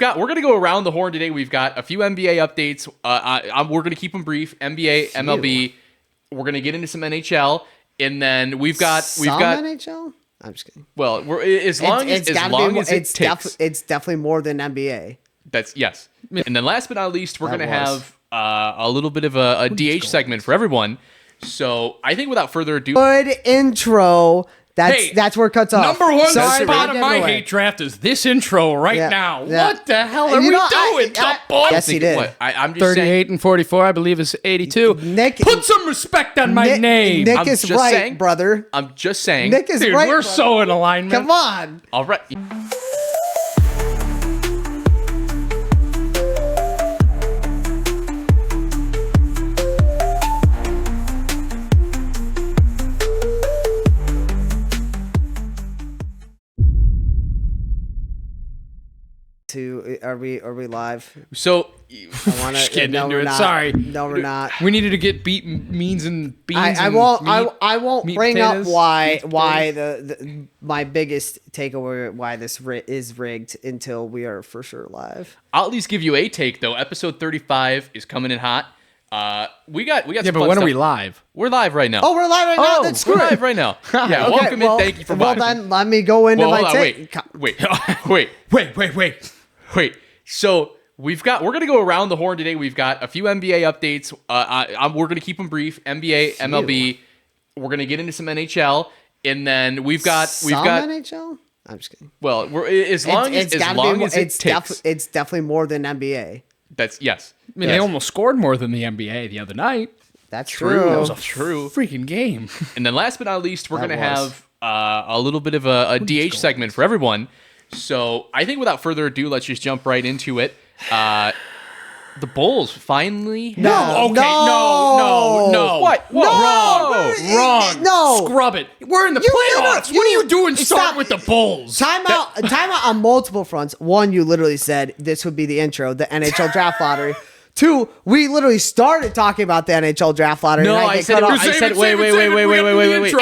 we're going to go around the horn today. We've got a few NBA updates. We're going to keep them brief. NBA, MLB. We're going to get into some NHL, and then we've got NHL. I'm just kidding. Well, as long as it takes. It's definitely more than NBA. That's yes. And then last but not least, we're going to have a little bit of a DH segment for everyone. So I think without further ado, good intro. That's where it cuts off. Number one spot of my hate draft is this intro right now. Yeah. What the hell are we doing? Yes, he did. I'm just 38 saying, and 44, I believe, is 82. Nick, put some respect on my name. Nick I'm is just right, saying, brother. I'm just saying. Nick is Dude, right. we're so in alignment. Come on. All right. Are we live? So I want to getting into it. Sorry. No, we're not. We needed to get beans and beans. I won't bring potatoes, up why my biggest takeaway why this is rigged until we are for sure live. I'll at least give you a take though. Episode 35 is coming in hot. We got. Yeah, some but fun when are stuff. we live? We're live right now. Oh, we're live right now. That's we're great. live right now. Yeah, Okay, welcome in. Thank you for watching. Well, then let me go into Well, my hold on, take. Wait. So we're gonna go around the horn today. We've got a few NBA updates. We're gonna keep them brief. NBA, MLB. We're gonna get into some NHL, and then we've got NHL. I'm just kidding. Well, as long as it takes. It's definitely more than NBA. That's yes. I mean, they almost scored more than the NBA the other night. That's true. That was a True. freaking game. And then last but not least, we're going to have a little bit of a DH segment for everyone. So I think without further ado, let's just jump right into it. The Bulls finally... No. What? Wrong. No. Scrub it. We're in the playoffs. What are you doing start with the Bulls? Time out on multiple fronts. One, you literally said this would be the intro, the NHL Draft Lottery. Two, we literally started talking about the NHL Draft Lottery. No, I said wait. And then you would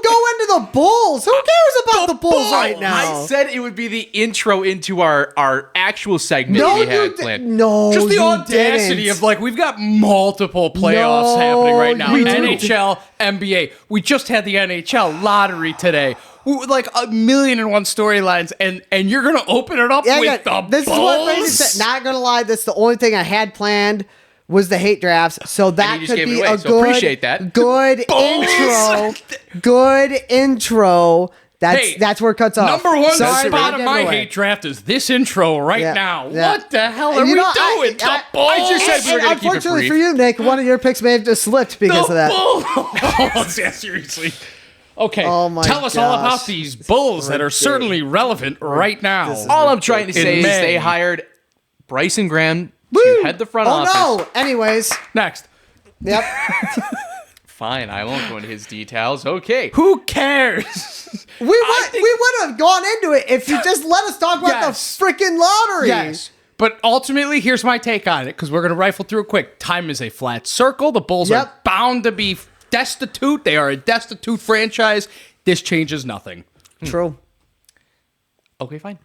go into the Bulls. Who cares about the Bulls right now? I said it would be the intro into our actual segment we had planned. No, just the audacity of we've got multiple playoffs happening right now. NHL, NBA. We just had the NHL lottery today. Like 1,000,001 storylines, and you're gonna open it up with the this Bulls? Is what Brady said. Not gonna lie, that's the only thing I had planned was the hate drafts. So that could be a appreciate that. Good intro. Good intro. That's where it cuts off. Number one spot of my hate draft is this intro right now. Yeah. What the hell are we doing? The Bulls? I just said we were going to keep it unfortunately brief. for you, Nick, one of your picks may have just slipped because of that. Bulls. Yeah, seriously. Okay, tell us all about these Bulls that are certainly relevant right now. All I'm trying to say is they hired Bryson Graham to head the front office. Oh, no. Anyways. Next. Yep. Fine, I won't go into his details. Okay. Who cares? We would have gone into it if you just let us talk about the freaking lottery. Yes. But ultimately, here's my take on it, because we're going to rifle through it quick. Time is a flat circle. The Bulls are bound to be destitute. They are a destitute franchise. This changes nothing. True. Okay, fine.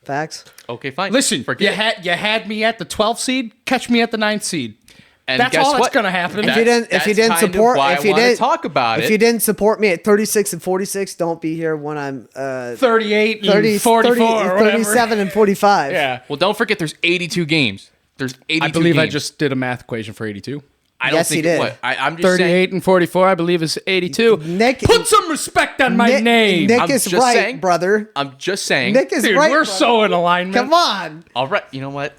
Facts. Okay, fine. Listen, you had me at the 12th seed. Catch me at the 9th seed. And that's guess all what? that's going to happen. If you didn't support, if you didn't talk about it, if you didn't support me at 36 and 46, don't be here when I'm 38 and 44 or 37 and 45. Yeah. Well, don't forget there's 82 games. There's 82 I believe games. I just did a math equation for 82. I don't think he did. What? I'm just 38 saying, and 44, I believe, is 82. Nick, put some respect on my name. Nick I'm is just right, saying, brother. I'm just saying. Nick is Dude, right. We're brother. so in alignment. Come on. All right. You know what?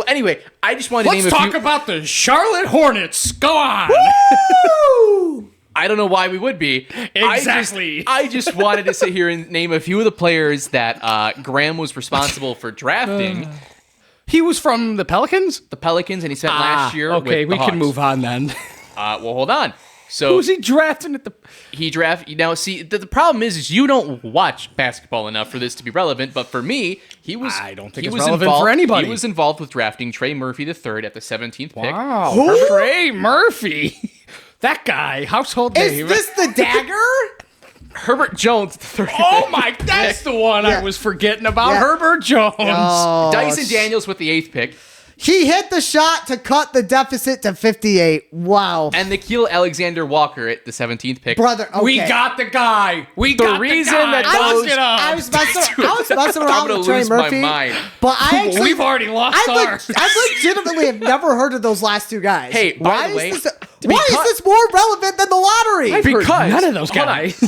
Anyway, I just wanted to name Let's a few. talk about the Charlotte Hornets. Go on. Woo! I don't know why we would be. Exactly. I just wanted to sit here and name a few of the players that Graham was responsible for drafting. He was from the Pelicans? The Pelicans, and he spent last year with okay, the we Hawks. can move on then. Well, hold on. So Who's he drafting at the... he drafted... Now, see, the problem is you don't watch basketball enough for this to be relevant, but for me, he was... I don't think it's relevant for anybody. He was involved with drafting Trey Murphy III at the 17th pick. Wow. Trey Murphy. That guy. Household name. Is this the dagger? Herbert Jones, the 35th. Oh my, that's the one I was forgetting about. Yeah. Herbert Jones. Oh, Dyson Daniels with the 8th pick. He hit the shot to cut the deficit to 58. Wow. And Nickeil Alexander-Walker at the 17th pick. Brother, okay. We got the guy. We got reason the guy. that Look those- it up. I was messing I'm around gonna with Trey lose my Murphy, mind. but I actually We've already lost ours. I legitimately have never heard of those last two guys. Hey, by the way, is this more relevant than the lottery? Because none of those guys.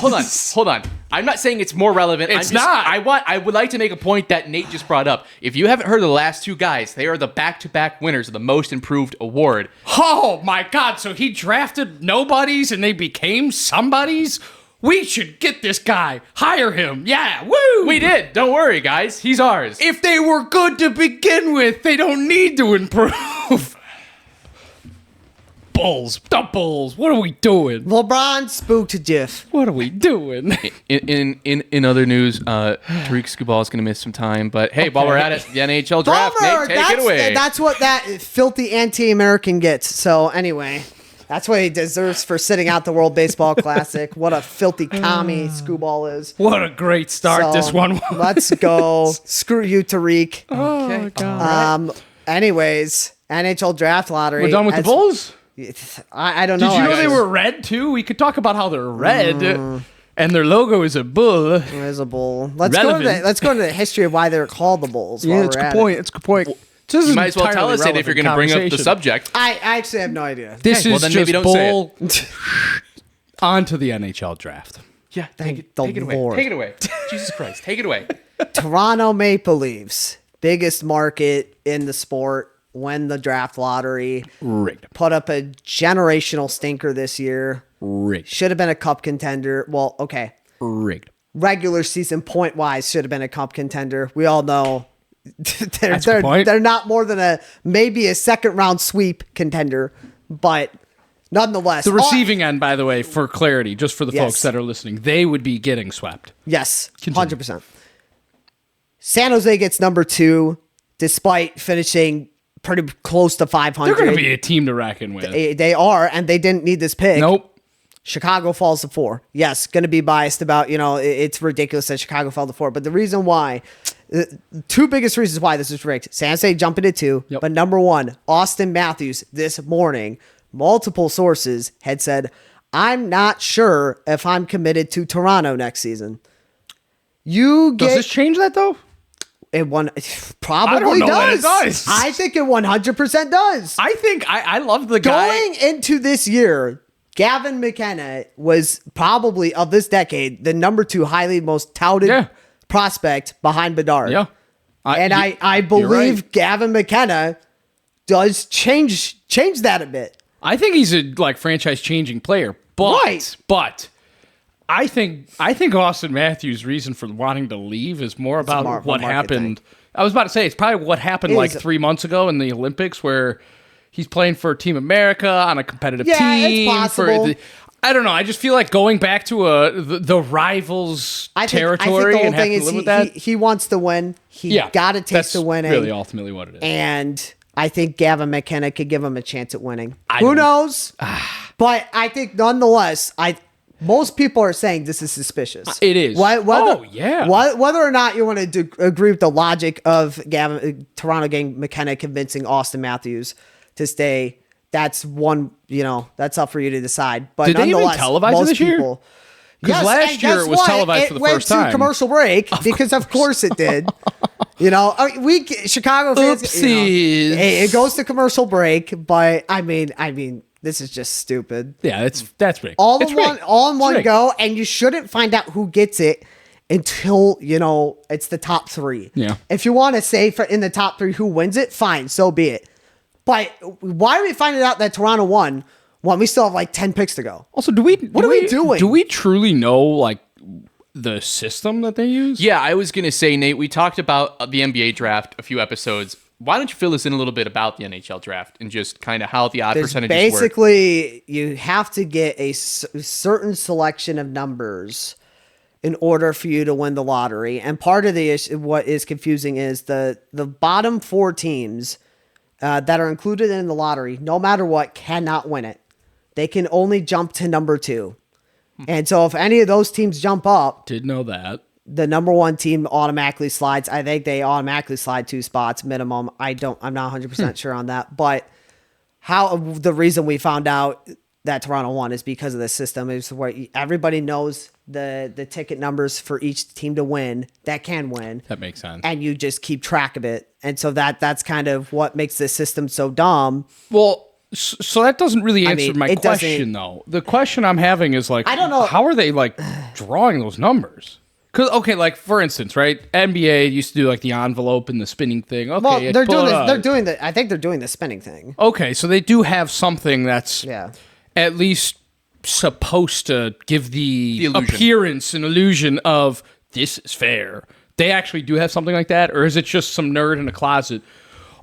Hold on. I'm not saying it's more relevant. It's not. I would like to make a point that Nate just brought up. If you haven't heard of the last two guys, they are the back-to-back winners of the Most Improved Award. Oh my God! So he drafted nobodies and they became somebodies. We should get this guy. Hire him. Yeah. Woo. We did. Don't worry, guys. He's ours. If they were good to begin with, they don't need to improve. Bulls. The Bulls. What are we doing? LeBron spooked Jiff. What are we doing? In other news, Tarik Skubal is going to miss some time. But hey, while we're at it, the NHL draft, Bummer. Nate, take it away. That's what that filthy anti-American gets. So anyway, that's what he deserves for sitting out the World Baseball Classic. What a filthy commie Skubal is. What a great start So, this one was. Let's go. Screw you, Tarik. Oh, God. Anyways, NHL Draft Lottery. We're done with the Bulls? I don't know. Did you know they actually. were red too? We could talk about how they're red, and their logo is a bull. There's a bull. Let's go into the history of why they're called the Bulls. Yeah, while it's a we're good at point. it. It's a good point. You might as well tell us it if you're going to bring up the subject. I actually have no idea. This Okay, well, is then just maybe don't say bull. On to the NHL draft. Yeah, Thank take it the away. Lord. Take it away. Jesus Christ, take it away. Toronto Maple Leafs, biggest market in the sport, win the draft lottery. Rigged. Put up a generational stinker this year. Rigged. Should have been a cup contender. Well, okay. Rigged. Regular season point wise should have been a cup contender. We all know That's a good point. they're not more than maybe a second round sweep contender, but nonetheless. The receiving end, by the way, for clarity, just for the Yes. folks that are listening, they would be getting swept. Yes, Continue. 100%. San Jose gets number 2, despite finishing pretty close to 500. They're going to be a team to reckon with. They are, and they didn't need this pick. Nope. Chicago falls to 4. Yes, going to be biased about, it's ridiculous that Chicago fell to 4. But the reason why, the two biggest reasons why this is rigged. San Jose jumping to 2. Yep. But number 1, Austin Matthews this morning, multiple sources had said, I'm not sure if I'm committed to Toronto next season. Does this change that, though? It probably I don't know that does. it does. I think it 100% does. I think I love the guy. Going into this year, Gavin McKenna was probably, of this decade, the number 2 highly most touted prospect behind Bedard. Yeah. I You're believe right. Gavin McKenna does change that a bit. I think he's a franchise changing player, but Right. I think Austin Matthews' reason for wanting to leave is more about what market happened. thing. I was about to say it's probably what happened It like is. 3 months ago in the Olympics, where he's playing for Team America on a competitive Yeah, it's team. possible. I don't know. I just feel like going back to the rivals territory and having to live with that. He wants to win. He got a taste that's of winning. really ultimately what it is. And I think Gavin McKenna could give him a chance at winning. I Who don't- knows? But I think nonetheless, most people are saying this is suspicious. It is. Whether or not you want to agree with the logic of Toronto getting McKenna convincing Austin Matthews to stay, that's one. That's up for you to decide. But Did they even nonetheless, televise it most this year? people. 'Cause last and year guess it was what? televised for the first It went time. to commercial break because of course it did. Chicago fans. Oopsies. It goes to commercial break, but I mean, this is just stupid. Yeah, that's rigged. All It's in one, rigged. all in It's one rigged. go, and you shouldn't find out who gets it until it's the top 3. Yeah. If you want to say in the top 3 who wins it, fine, so be it. But why are we finding out that Toronto won when we still have 10 picks to go? Also, what are we doing? Do we truly know the system that they use? Yeah, I was going to say, Nate, we talked about the NBA draft a few episodes. Why don't you fill us in a little bit about the NHL draft and just kind of how the odd percentages work? Basically, you have to get a certain selection of numbers in order for you to win the lottery. And part of the issue, what is confusing is the bottom 4 teams that are included in the lottery, no matter what, cannot win it. They can only jump to number 2. And so if any of those teams jump up, Did know that. the number one team automatically slides. I think they automatically slide 2 spots minimum. I'm not 100% sure on that, but the reason we found out that Toronto won is because of the system. Is where everybody knows the ticket numbers for each team to win that can win. That makes sense. And you just keep track of it. And so that's kind of what makes this system so dumb. Well, so that doesn't really answer my question, though. The question I'm having is like, I don't know. How are they like drawing those numbers? Because, okay, like for instance, right? NBA used to do like the envelope and the spinning thing. Okay, Well, they're doing this. They're doing the. I think they're doing the spinning thing. Okay, so they do have something that's Yeah. at least supposed to give the illusion. appearance and illusion of this is fair. They actually do have something like that, or is it just some nerd in a closet?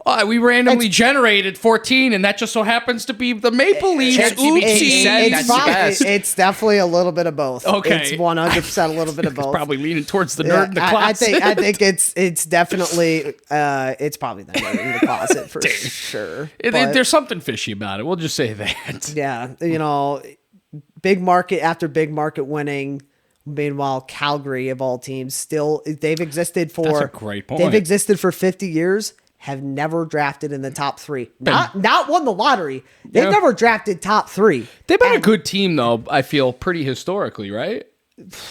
Oh, we randomly generated 14, and that just so happens to be the Maple Leafs. Oopsie. It's definitely a little bit of both. Okay. It's 100% a little bit of both. Probably leaning towards the nerd in the closet. I think it's definitely it's probably the nerd in the closet for sure. There's something fishy about it. We'll just say that. Yeah, big market after big market winning. Meanwhile, Calgary of all teams they've existed for. That's a great point. They've existed for 50 years. Have never drafted in the top 3. Not won the lottery. They've never drafted top 3. They've been a good team, though, I feel, pretty historically, right?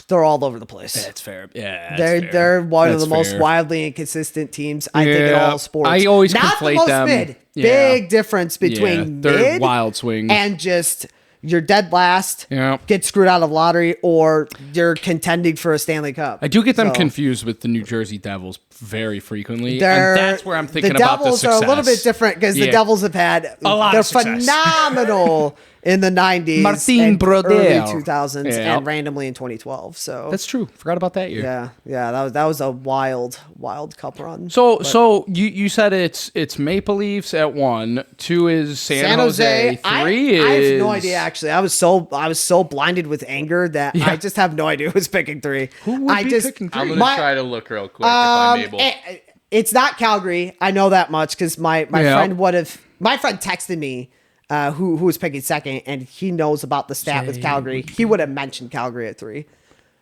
They're all over the place. That's fair. Yeah, they're one of the most wildly inconsistent teams, I think, in all sports. I always Not conflate the most them. mid. Yeah. Big difference between they're mid wild swings. and just you're dead last, Yeah. get screwed out of lottery, or you're contending for a Stanley Cup. I do get them confused with the New Jersey Devils very frequently, and that's where I'm thinking the about the Devils success. are a little bit different because the Devils have had a lot they're of success. phenomenal in the 90s Martin and Brodeur. early 2000s Yeah. and randomly in 2012. So That's true. Forgot about that year. yeah, that was a wild cup run. So you said it's Maple Leafs at 1, 2 is San Jose, 3 I is have no idea actually. I was so blinded with anger that I just have no idea who's picking 3. Who would be picking 3? I'm gonna try to look real quick if I'm able. It's not Calgary. I know that much because my friend texted me who was picking second, and he knows about the stat with Calgary. He would have mentioned Calgary at 3.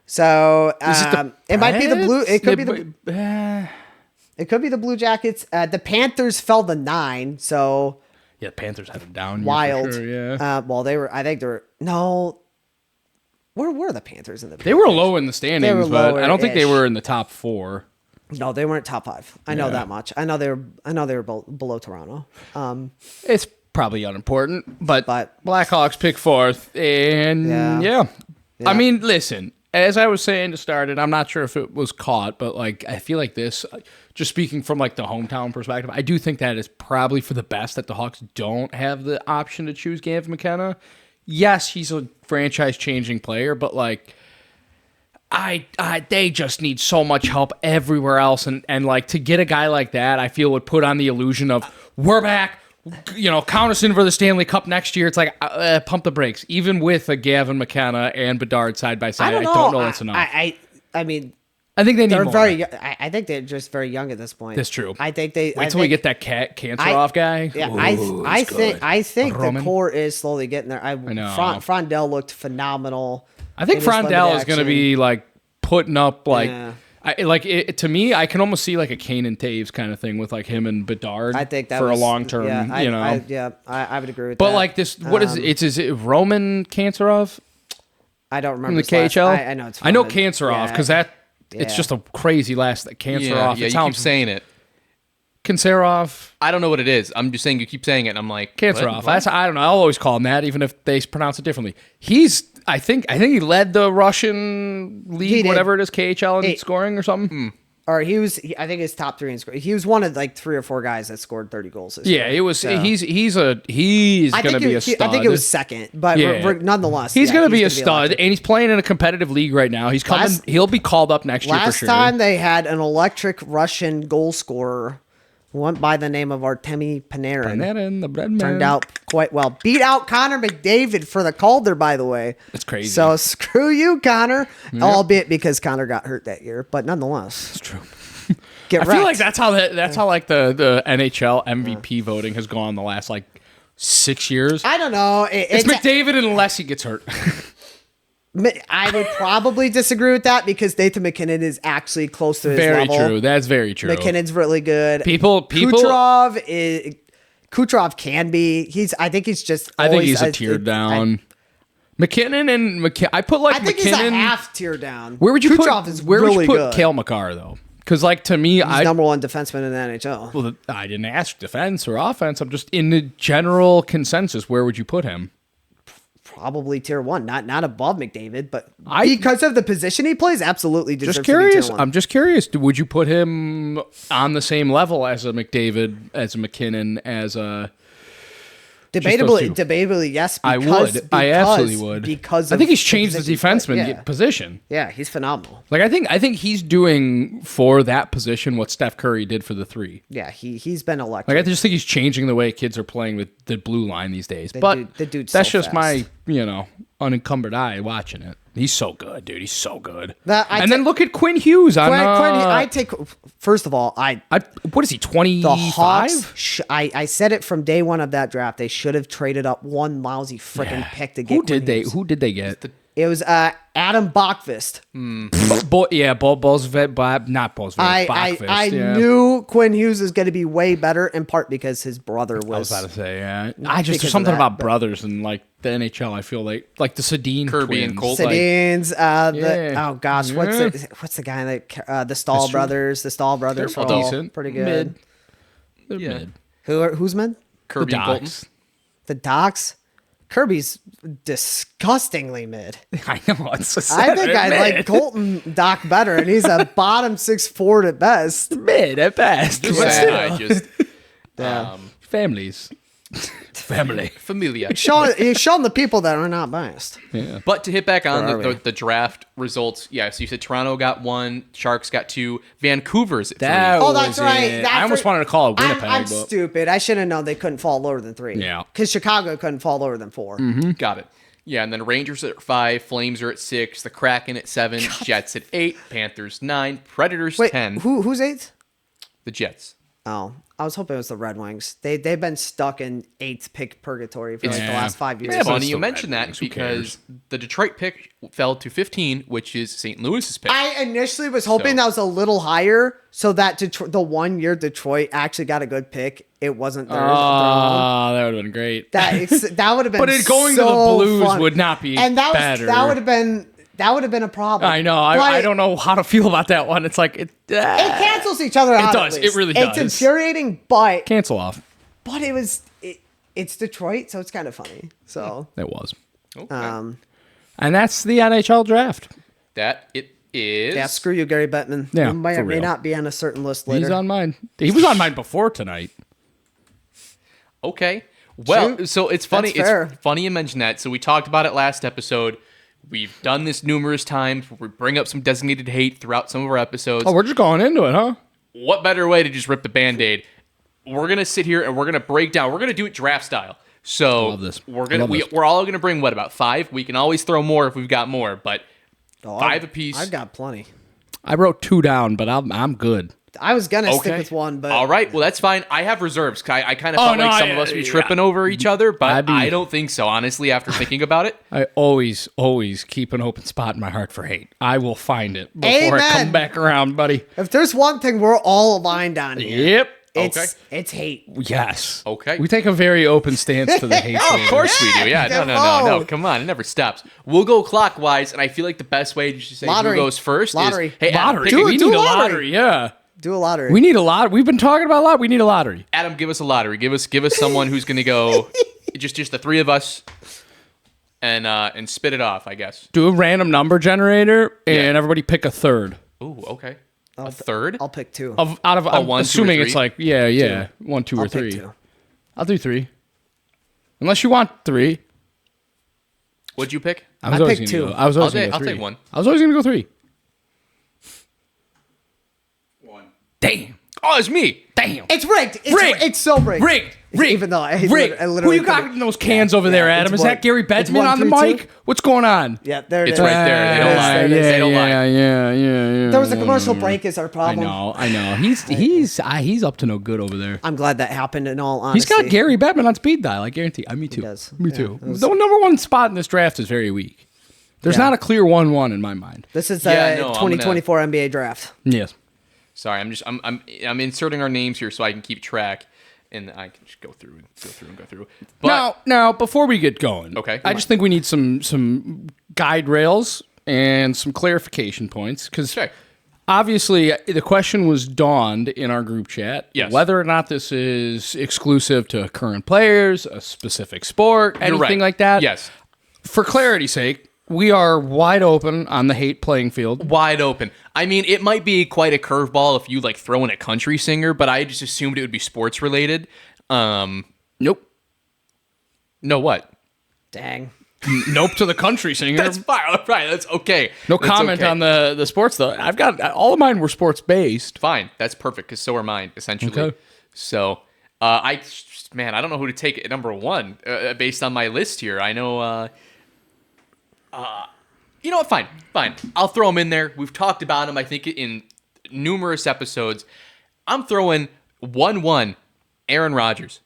So it might be the Blue. It could be the. It could be the Blue Jackets. The Panthers fell to 9. So yeah, Panthers had a down year wild. for sure, yeah. Well, they were. I think they were. No. Where were the Panthers in the? They were low in the standings, but I don't think they lower-ish. were in the top 4. No, they weren't top 5. I know that much. I know they were below Toronto. It's probably unimportant, but Blackhawks pick 4th, and yeah. I mean, listen, as I was saying to start it, I'm not sure if it was caught, but like I feel like this, just speaking from like the hometown perspective, I do think that is probably for the best that the Hawks don't have the option to choose Gavin McKenna. Yes, he's a franchise-changing player, but like they just need so much help everywhere else, and like to get a guy like that, I feel would put on the illusion of we're back. Count us in for the Stanley Cup next year. It's like pump the brakes. Even with a Gavin McKenna and Bedard side by side, I don't know that's enough. I mean, I think they need they're more. I think they're just very young at this point. That's true. I think they wait till we get that cancer off guy. Yeah, Ooh, I think the Roman. core is slowly getting there. I know. Frondell looked phenomenal. I think Frondell is going to be like putting up like. Yeah. To me, I can almost see like a Kane and Taves kind of thing with like him and Bedard. I think that for was, a long term. I would agree with that. But like this, what is it? Is it Roman Kanserov? I don't remember From the KHL. I know it's. I know Kanserov because it's just a crazy last Kanserov. Yeah, you keep saying it. Kanserov. I don't know what it is. I'm just saying you keep saying it, and I'm like Kanserov. what? I don't know. I'll always call him that, even if they pronounce it differently. I think he led the Russian league, whatever it is, KHL in scoring or something. Or I think his top 3 in scoring. He was one of like 3 or 4 guys that scored 30 goals this year. It was. So. He's going to be a stud. I think it was second, but nonetheless, he's going to be a stud, and he's playing in a competitive league right now. He's coming. He'll be called up next year for sure. Last time they had an electric Russian goal scorer. Went by the name of Artemi Panarin. The bread man. Turned out quite well. Beat out Connor McDavid for the Calder, by the way. That's crazy. So screw you, Connor. Yep. Albeit because Connor got hurt that year, but nonetheless, it's true. I feel like that's how the NHL MVP voting has gone the last like 6 years. I don't know. It's McDavid unless he gets hurt. I would probably disagree with that because Nathan MacKinnon is actually close to his Very level. true. That's very true. McKinnon's really good. People. Kucherov can be. I think he's just. I think he's a tier down. McKinnon and I put like I think McKinnon. he's a half tier down. Where would you Kucherov put? is Where really would you put good. Cale Makar though? Because like to me, He's number one defenseman in the NHL. Well, I didn't ask defense or offense. I'm just in the general consensus. Where would you put him? Probably tier one, not above McDavid, but because of the position he plays, absolutely deserves Just to be curious. tier one. I'm just curious. Would you put him on the same level as a McDavid, as a McKinnon, as a Debatably, yes. I would. I absolutely would. Because I think he's the changed the position he plays. defenseman position. Yeah, he's phenomenal. Like I think he's doing for that position what Steph Curry did for the 3. Yeah, he's been electric. Like I just think he's changing the way kids are playing with the blue line these days. The dude's that's so just my unencumbered eye watching it. He's so good, dude. He's so good. Then look at Quinn Hughes. I take first of all, what is he? 25. The Hawks. I said it from day one of that draft. They should have traded up one lousy freaking pick to get. Who did they get? It was Adam Bachvist. Bosvet, not Bosvet. I knew Quinn Hughes is going to be way better, in part because his brother was. I was about to say, yeah. There's something about brothers and like the NHL. I feel like the Sedin Kirby twins. and Colt. Sedin's, what's the guy that the Stahl brothers? The Stahl brothers They're are all decent. pretty good. They're mid. Who's mid? Kirby and Colton. The Docs. Kirby's disgustingly mid. I know. It's I think I like Colton Doc better, and he's a bottom 6'4" at best. Mid at best. Just But saying, still. Families. Family. Familia. He's showing the people that are not biased. Yeah. But to hit back on Where are the draft results, yeah, so you said Toronto got 1, Sharks got 2, Vancouver's at 3. That's right. I almost wanted to call it Winnipeg. I'm but stupid. I should have known they couldn't fall lower than 3. Yeah. Because Chicago couldn't fall lower than 4. Got it. Yeah, and then Rangers at 5, Flames are at 6, the Kraken at 7, Jets at 8, Panthers 9, Predators 10. Who's 8th? The Jets. Oh, I was hoping it was the Red Wings. They've been stuck in 8th pick purgatory for like the last 5 years. It's but funny it's you the mentioned Red that Wings. Who because cares? the Detroit pick fell to 15, which is St. Louis's pick. I initially was hoping that was a little higher, so that the 1 year Detroit actually got a good pick. It wasn't theirs. Oh, that would have been great. That would have been. But going so to the Blues fun. would not be better. That would have been a problem. I know. I don't know how to feel about that one. It's like it cancels each other out. It does. At least. It really does. It's infuriating, but cancel off. But it's Detroit, so it's kind of funny. So It was. Okay. And that's the NHL draft. That it is. yeah, screw you, Gary Bettman. Yeah, you may for or may real. not be on a certain list later. He's on mine. He was on mine before tonight. Okay. Well, Shoot. so it's funny. That's fair. It's funny you mentioned that. So we talked about it last episode. We've done this numerous times. We bring up some designated hate throughout some of our episodes. Oh, we're just going into it, huh? What better way to just rip the Band-Aid? We're going to sit here and we're going to break down. We're going to do it draft style. So love this. we're all going to bring about 5. We can always throw more if we've got more, but 5 apiece. I've got plenty. I wrote 2 down, but I'm good. I was gonna stick with 1, but all right. Well, that's fine. I have reserves. I kind of felt like some of us would be tripping over each other, but I don't think so. Honestly, after thinking about it, I always keep an open spot in my heart for hate. I will find it before I come back around, buddy. if there's one thing we're all aligned on here, Yep. it's hate. Yes. Okay. We take a very open stance to the hate. Oh, of course we do. Yeah. No. Come on. It never stops. We'll go clockwise, and I feel like the best way to just say Lottery. who goes first Lottery. is hey, Adam, Lottery. pick- We do need a a lottery. lottery. Yeah. Do a lottery. We need a lot. We've been talking about a lot. We need a lottery. Adam, give us a lottery. Give us someone who's going to go just the 3 of us and spit it off, I guess. Do a random number generator and everybody pick a third. Ooh, okay. A third? I'll pick 2. Out of I'm 1, 2, or assuming 3? it's like 1, 2, or I'll pick 3. 2. I'll do 3. Unless you want 3. What'd you pick? I was always picked gonna 2. Go, I was always gonna go I'll 3. take 1. I was always gonna go 3. 1. Damn. Oh, it's me. Damn. It's rigged. Rigged. It's so rigged. Rigged. Even though I Rigged. literally Who you got could've- in those cans over there, Adam? it's Is one- that Gary it's Bettman 1, on the 3, mic? What's going on? Yeah, there it It's is. right there. They don't lie. There it is. They don't lie. Yeah. There was a commercial break is our I problem. know. He's up to no good over there. I'm glad that happened in all He's honesty. got Gary Bettman on speed dial. I guarantee. Me too. does. Me Yeah, too. it was- The number 1 spot in this draft is very weak. There's not a clear 1-1 in my mind. This is the 2024 NBA draft. Yes. Sorry, I'm inserting our names here so I can keep track, and I can just go through. But Now, before we get going, okay, I just think we need some guide rails and some clarification points because obviously the question was dawned in our group chat whether or not this is exclusive to current players, a specific sport, anything like that. Yes. For clarity's sake, we are wide open on the hate playing field. Wide open. I mean, it might be quite a curveball if you like throw in a country singer, but I just assumed it would be sports related. Nope. No what? Dang. Nope to the country singer. That's fine. Right. That's okay. No comment on the sports though. I've got all of mine were sports based. Fine. That's perfect because so are mine essentially. Okay. So I don't know who to take at number one based on my list here. I know. You know what? Fine. I'll throw him in there. We've talked about him, I think, in numerous episodes. I'm throwing 1-1 Aaron Rodgers.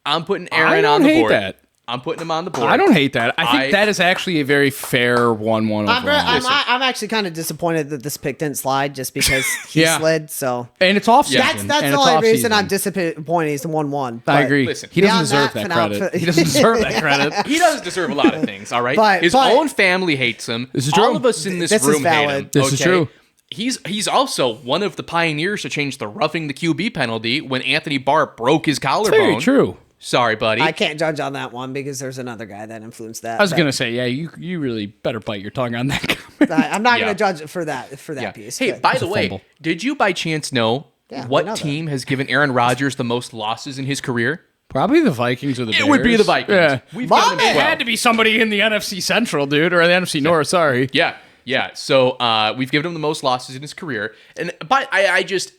I'm putting Aaron on the board. That. I'm putting him on the board. I don't hate that. I think that is actually a very fair 1-1 overall. I'm actually kind of disappointed that this pick didn't slide just because he slid. So and it's off season. That's the only reason I'm disappointed. He's the 1-1. I agree. Listen, he doesn't deserve that credit. He doesn't deserve that credit. He doesn't deserve a lot of things. All right. His own family hates him. This is true. All of us in this room hate him. This is true. He's also one of the pioneers to change the roughing the QB penalty when Anthony Barr broke his collarbone. Very true. Sorry, buddy. I can't judge on that one because there's another guy that influenced that. I was going to say, you really better bite your tongue on that comment. I'm not going to judge it for that piece. Hey, by the way, did you by chance know what team has given Aaron Rodgers the most losses in his career? Probably the Vikings or the Bears. It would be the Vikings. Yeah. It had to be somebody in the NFC Central, dude, or the NFC North, sorry. Yeah. So we've given him the most losses in his career. But I just,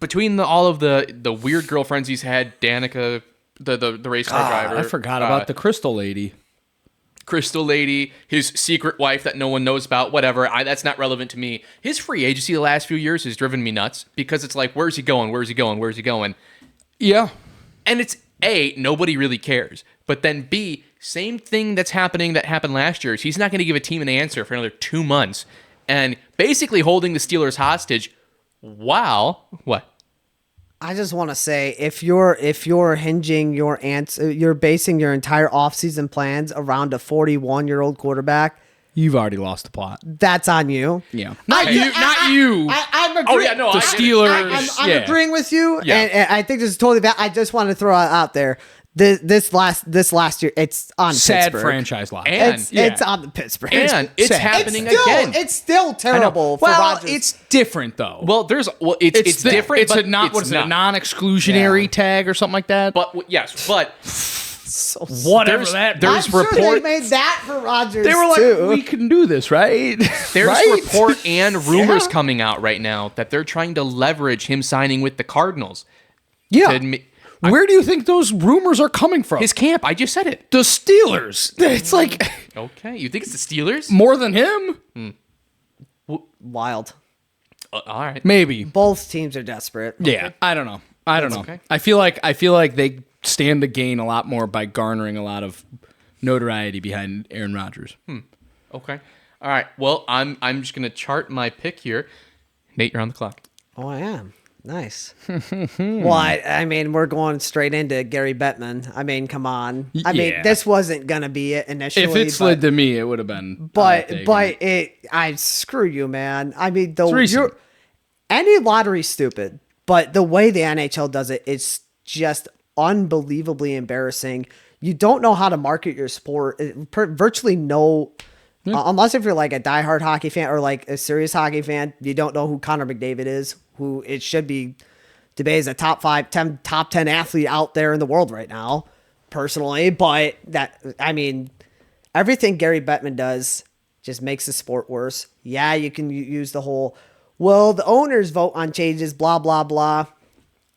between all of the weird girlfriends he's had, Danica, the race car driver. I forgot about the Crystal Lady. His secret wife that no one knows about, whatever. That's not relevant to me. His free agency the last few years has driven me nuts because it's like, where's he going? Yeah. And it's A, nobody really cares. But then B, same thing that happened last year is he's not going to give a team an answer for another 2 months. And basically holding the Steelers hostage. Wow. What? I just want to say, if you're hinging your answer, you're basing your entire offseason plans around a 41-year-old quarterback, you've already lost the plot. That's on you. Yeah, not you. I'm agreeing. The Steelers. I'm agreeing with you, and I think this is totally valid. I just want to throw it out there. This last year, it's on sad Pittsburgh. Franchise loss. It's on the Pittsburgh. And it's happening again. It's still terrible for Rodgers. It's different though. It's different. It's a non-exclusionary tag or something like that. But whatever there's report. Sure they made that for Rodgers. They were like, too. we can do this, right? There's report and rumors coming out right now that they're trying to leverage him signing with the Cardinals. Yeah. Where do you think those rumors are coming from? His camp. I just said it. The Steelers. It's like... Okay. You think it's the Steelers? More than him? Wild. All right. Maybe. Both teams are desperate. Yeah. Okay. I don't know. Okay. I feel like they stand to gain a lot more by garnering a lot of notoriety behind Aaron Rodgers. Okay. All right. Well, I'm just going to chart my pick here. Nate, you're on the clock. Oh, I am. Nice. Well, I mean, we're going straight into Gary Bettman. I mean, come on. I mean, this wasn't gonna be it initially. If it slid to me, it would have been. Screw you, man. I mean, any lottery's stupid, but the way the NHL does it, it's just unbelievably embarrassing. You don't know how to market your sport. Virtually no. Unless if you're like a diehard hockey fan or like a serious hockey fan, you don't know who Connor McDavid is, who it should be debated as a top 10 athlete out there in the world right now, personally. But everything Gary Bettman does just makes the sport worse. Yeah, you can use the whole, well, the owners vote on changes, blah, blah, blah.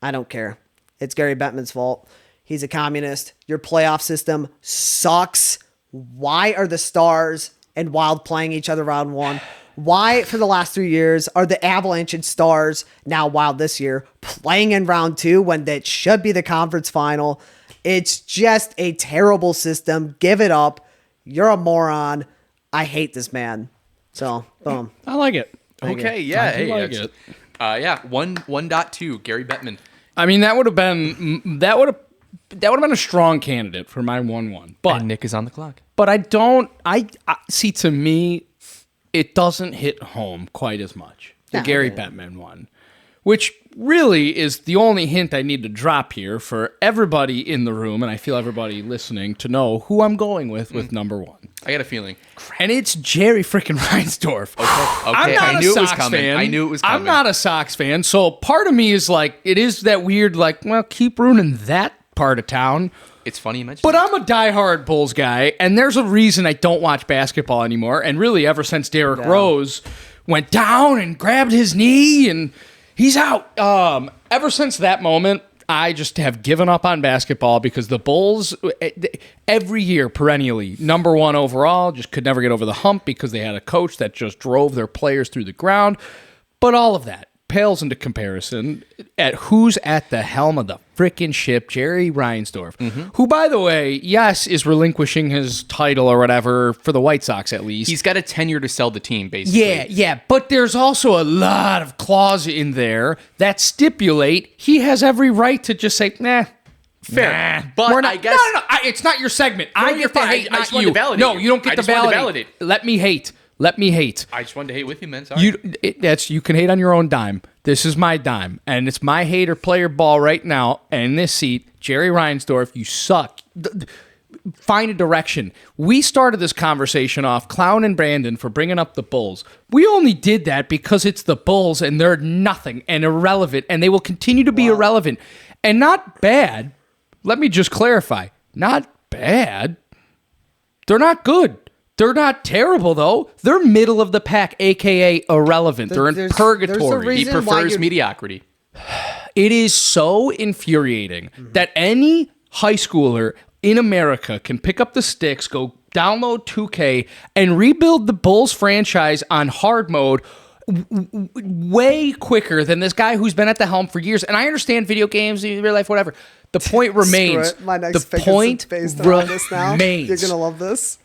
I don't care. It's Gary Bettman's fault. He's a communist. Your playoff system sucks. Why are the Stars and Wild playing each other round one? Why, for the last 3 years, are the Avalanche and Stars, now Wild this year, playing in round two when that should be the conference final? It's just a terrible system. Give it up. You're a moron. I hate this man. So, boom. I like it. Okay, yeah. I Hey, like it. 1.2, Gary Bettman. I mean, that would have been a strong candidate for my 1-1. But And Nick is on the clock. But I see, to me, it doesn't hit home quite as much. The Gary Bettman one, which really is the only hint I need to drop here for everybody in the room, and I feel everybody listening to know who I'm going with number 1. I got a feeling. And it's Jerry freaking Reinsdorf. Okay. I'm not I a knew it was Sox coming. fan. I knew it was coming. I'm not a Sox fan, so part of me is like, it is that weird, like, well, keep ruining that part of town. It's funny you mentioned But that. I'm a diehard Bulls guy, and there's a reason I don't watch basketball anymore. And really, ever since Derrick Rose went down and grabbed his knee, and he's out. Ever since that moment, I just have given up on basketball because the Bulls, every year, perennially, number 1 overall, just could never get over the hump because they had a coach that just drove their players through the ground. But all of that pales into comparison at who's at the helm of the frickin' ship, Jerry Reinsdorf, who, by the way, yes, is relinquishing his title or whatever for the White Sox at least. He's got a tenure to sell the team, basically. Yeah, but there's also a lot of clauses in there that stipulate he has every right to just say, nah. Fair. Nah, But we're not, I guess... No, it's not your segment. I you're get to fine. hate, I not just wanted you. to validate No, you. you don't get I to just wanted to validate. validate. Let me hate. I just wanted to hate with you, man. Sorry. You can hate on your own dime. This is my dime, and it's my hater player ball right now. And in this seat, Jerry Reinsdorf, you suck. Find a direction. We started this conversation off clowning Brandon for bringing up the Bulls. We only did that because it's the Bulls, and they're nothing and irrelevant, and they will continue to be irrelevant and not bad. Let me just clarify: not bad. They're not good. They're not terrible, though. They're middle of the pack, a.k.a. irrelevant. They're in purgatory. He prefers mediocrity. It is so infuriating that any high schooler in America can pick up the sticks, go download 2K, and rebuild the Bulls franchise on hard mode way quicker than this guy who's been at the helm for years. And I understand video games, real life, whatever. The point remains. My next The pick point is based on this now. remains. You're gonna love this.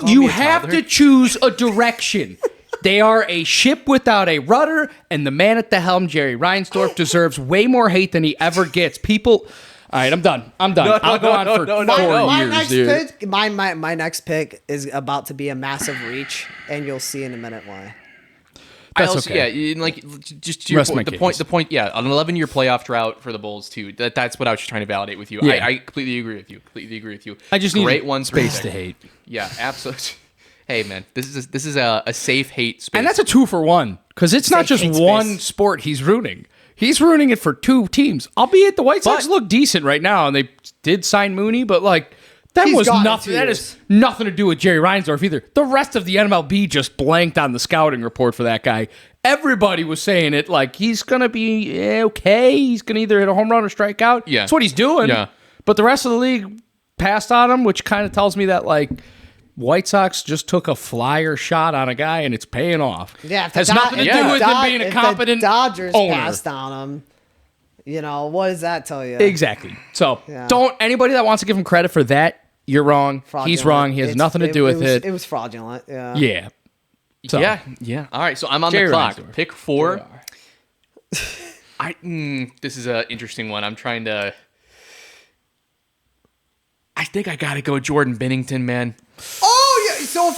You have to choose a direction. They are a ship without a rudder, and the man at the helm, Jerry Reinsdorf, deserves way more hate than he ever gets. People... All right, I'm done. I'll go on for 4 years, dude. My next pick is about to be a massive reach, and you'll see in a minute why. That's okay. Yeah, like just to your point, the point, yeah, an 11-year playoff drought for the Bulls too. That's what I was just trying to validate with you. Yeah. I completely agree with you. I just great need one space to hate. Yeah, absolutely. Hey man, this is a safe hate space, And that's a 2-for-1 because it's not just one sport he's ruining. He's ruining it for 2 teams. Albeit the White Sox look decent right now, and they did sign Mooney, but like that was nothing. That has nothing to do with Jerry Reinsdorf either. The rest of the MLB just blanked on the scouting report for that guy. Everybody was saying it like he's gonna be okay. He's gonna either hit a home run or strike out. Yeah, that's what he's doing. Yeah, but the rest of the league passed on him, which kind of tells me that like White Sox just took a flyer shot on a guy and it's paying off. Yeah, has nothing to do with him being a competent Dodgers owner. Passed on him. You know, what does that tell you? Exactly. So don't anybody that wants to give him credit for that, you're wrong. Fraudulent. He's wrong. He has nothing to do with it. It was fraudulent. Yeah. Yeah. So, yeah. All right, so I'm on Jerry the clock. Reinsdorf. Pick 4. This is an interesting one. I'm trying to. I think I gotta go Jordan Binnington, man. Oh yeah. So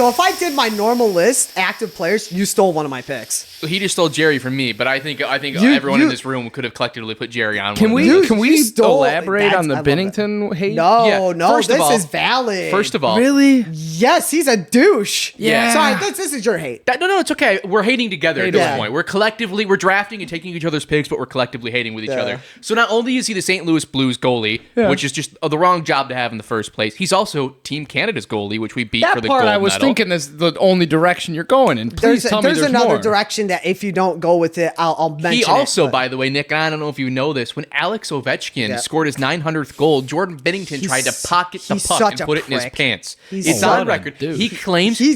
if I did my normal list, active players, you stole one of my picks. He just stole Jerry from me, but I think everyone in this room could have collectively put Jerry on. Can we stole- elaborate on the I love Binnington hate? No, First of this all- is valid. First of all, Really? Yes, he's a douche. Yeah. Sorry, this is your hate. no, it's okay. We're hating together at this Yeah. point. We're drafting and taking each other's picks, but we're collectively hating with each other. So not only is he the St. Louis Blues goalie, which is just the wrong job to have in the first place, he's also Team Canada's goalie, which we beat for the gold I was medal. thinking is the only direction you're going in. Please tell me there's another more. direction that if you don't go with it, I'll mention He it. also, by the way, Nick, I don't know if you know this, when Alex Ovechkin scored his 900th goal, Jordan Binnington tried to pocket the he's puck such and put a it in his prick. pants. He's It's such on a record. douche. He claims he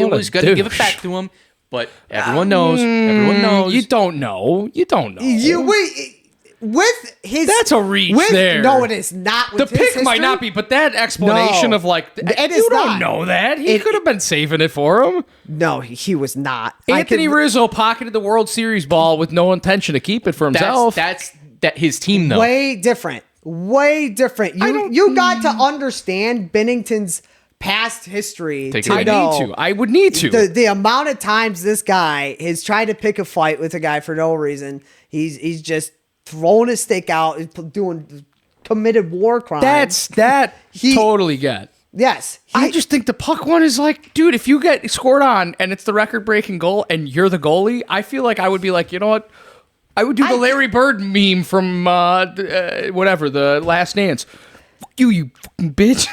what a was going to give it douche. back to him, but everyone knows. Everyone knows. You don't know. You wait. with his. That's a reach there. No, it is not. The With his pick history, might not be, but that explanation No. of like, It is you don't not. know that. He could have been saving it for him. No, he was not. Anthony Rizzo pocketed the World Series ball with no intention to keep it for himself. That's his team, though. Way different. Way different. You got to understand Binnington's past history I would need to. The amount of times this guy has tried to pick a fight with a guy for no reason. He's just throwing his stick out, committed war crimes. Totally get. Yes. I just think the puck one is like, dude, if you get scored on and it's the record-breaking goal and you're the goalie, I feel like I would be like, you know what? I would do the Larry Bird meme from whatever, The Last Dance. Fuck you fucking bitch.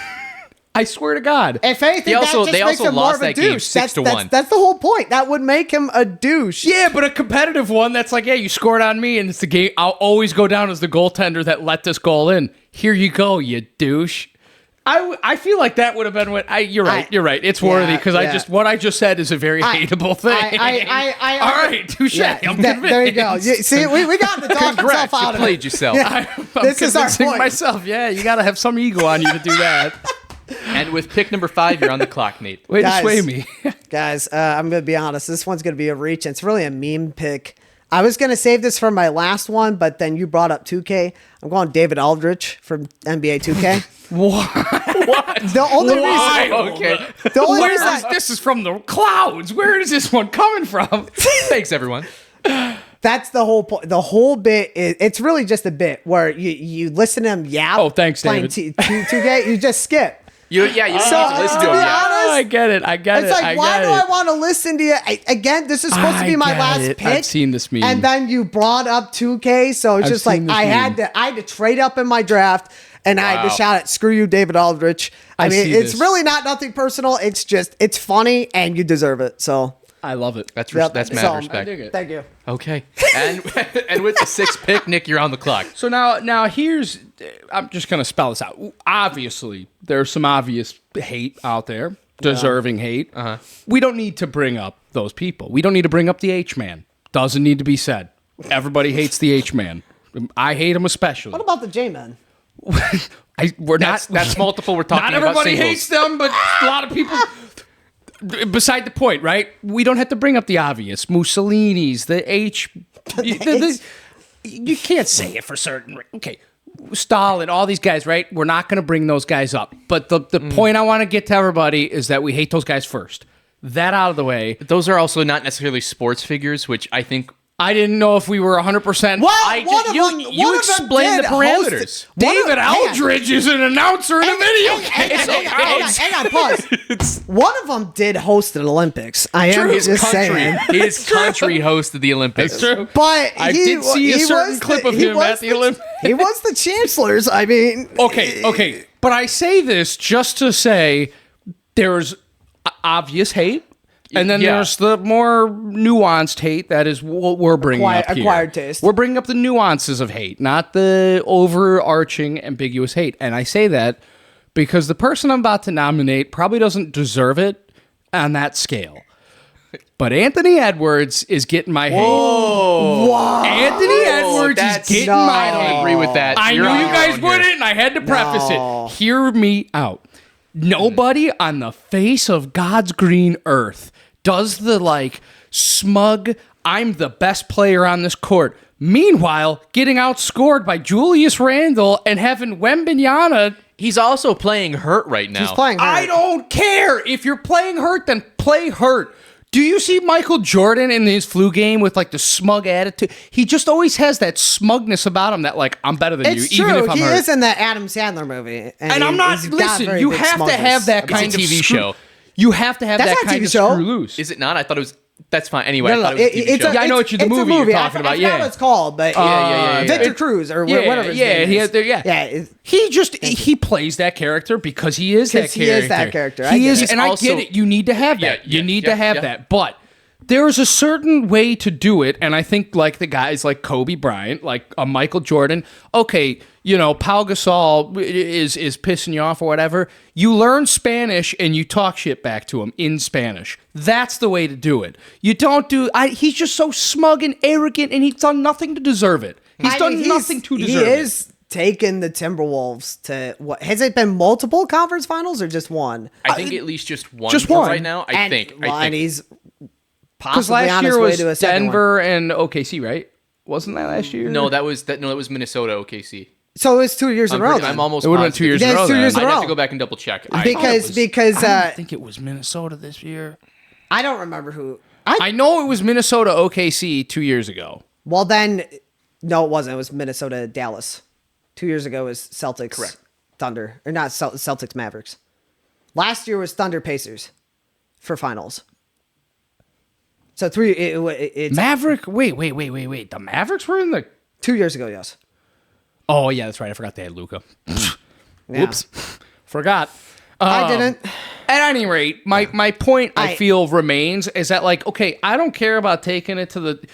I swear to God. If anything, They also makes him more lost of a that game douche. 6-1. That's the whole point. That would make him a douche. Yeah, but a competitive one that's like, yeah, you scored on me and it's the game. I'll always go down as the goaltender that let this goal in. Here you go, you douche. I feel like that would have been what you're right. It's worthy because what I just said is a very hateable thing. All right, touche. Yeah, I'm convinced. there you go. See, we got to talk himself out You of it. played yourself. Yeah. I'm This is our convincing point. myself. Yeah, you got to have some ego on you to do that. And with pick number 5, you're on the clock, Nate. Way Guys. to sway me. Guys, I'm going to be honest. This one's going to be a reach. It's really a meme pick. I was going to save this for my last one, but then you brought up 2K. I'm going David Aldrich from NBA 2K. What? The only Why? reason... Okay. The only Where's reason... this is from the clouds. Where is this one coming from? Thanks, everyone. That's the whole point. The whole bit it's really just a bit where you listen to him yap. Oh, thanks, playing David. 2K. You just skip. You don't need to listen to to him. be Yeah. honest, I get it. It's like, why do I want to listen to you? Again, this is supposed to be my get last it. pick. I've seen this meme. And then you brought up 2K, so it's I've just like seen this I had meme. to trade up in my draft, and I had to shout it, "Screw you, David Aldrich." I mean, see it's this. really not nothing personal. It's just it's funny, and you deserve it. So I love it. That's yep. mad So, respect. I dig it. Thank you. Okay. And with the 6th pick, Nick, you're on the clock. So now here's, I'm just going to spell this out. Obviously, there's some obvious hate out there, deserving hate. Uh-huh. We don't need to bring up those people. We don't need to bring up the H-man. Doesn't need to be said. Everybody hates the H-man. I hate him especially. What about the J-Man? That's multiple. We're talking Not about everybody singles. hates them, but a lot of people. Beside the point, right? We don't have to bring up the obvious. Mussolini's, the H. You can't say it for certain. Okay. Stalin, all these guys, right? We're not going to bring those guys up. But the point I want to get to everybody is that we hate those guys first. That out of the way. Those are also not necessarily sports figures, which I think. I didn't know if we were 100%. Well, You explain the parameters. David Aldridge is an announcer in a video game. Hang on, pause. One of them did host an Olympics. I am His just country, saying. his country hosted the Olympics. That's true. But I did see a certain clip of him at the Olympics. He was the chancellor's. I mean, Okay. But I say this just to say there's obvious hate. And then there's the more nuanced hate that is what we're bringing up here. Acquired taste. We're bringing up the nuances of hate, not the overarching, ambiguous hate. And I say that because the person I'm about to nominate probably doesn't deserve it on that scale. But Anthony Edwards is getting my hate. wow. Anthony Edwards is getting No. my I don't hate. agree with that. I You're knew on you your guys own here. wouldn't, and I had to preface No. it. Hear me out. Nobody on the face of God's green earth does the smug, I'm the best player on this court. Meanwhile, getting outscored by Julius Randle and having Wembanyama. He's also playing hurt right now. He's playing hurt. I don't care. If you're playing hurt, then play hurt. Do you see Michael Jordan in his flu game with the smug attitude? He just always has that smugness about him that I'm better than It's you, true. even if I'm he hurt. is in that Adam Sandler movie. And I'm not, he's got listen, very you big have to smugness. have that It's kind a of TV show. You have to have That's that not a kind TV of show. screw loose. Is it not? I thought it was. That's fine. Anyway, I No, thought it was a TV it's show. Yeah, I know what the it's a movie you're talking about, I forgot yeah. what it's called, but yeah. Victor Cruz or Yeah, whatever his yeah, name he is. has the- yeah. it's- He plays that character because he is that 'Cause character. he is that character. I He get is, it. and He's I also- get it. You need to have that. Yeah, you need yeah, to have yeah. that. But there is a certain way to do it, and I think the guys like Kobe Bryant, like a Michael Jordan. Okay, Pau Gasol is pissing you off or whatever. You learn Spanish and you talk shit back to him in Spanish. That's the way to do it. You don't do. He's just so smug and arrogant, and he's done nothing to deserve it. He's done nothing to deserve it. He is taking the Timberwolves to what? Has it been multiple conference finals or just one? I think at least just one. Just one right now. I think. And he's because possibly last on his year way was to a second one. Denver and OKC, right? Wasn't that last year? No, that was Minnesota OKC. So it's 2 years in a row. I'm almost. It would have been 2 years in a Then row. it's 2 years in a I'd row. have to go back and double check. because I don't think it was Minnesota this year. I don't remember who. I know it was Minnesota OKC 2 years ago. Well, then no, it wasn't. It was Minnesota Dallas. 2 years ago was Celtics. Correct. Thunder or not Celtics Mavericks. Last year was Thunder Pacers for finals. So it's Maverick. Wait. The Mavericks were in the. 2 years ago. Yes. Oh yeah, that's right. I forgot they had Luka. Yeah. Oops, forgot. I didn't. At any rate, my point I feel remains is that like, okay, I don't care about taking it to the.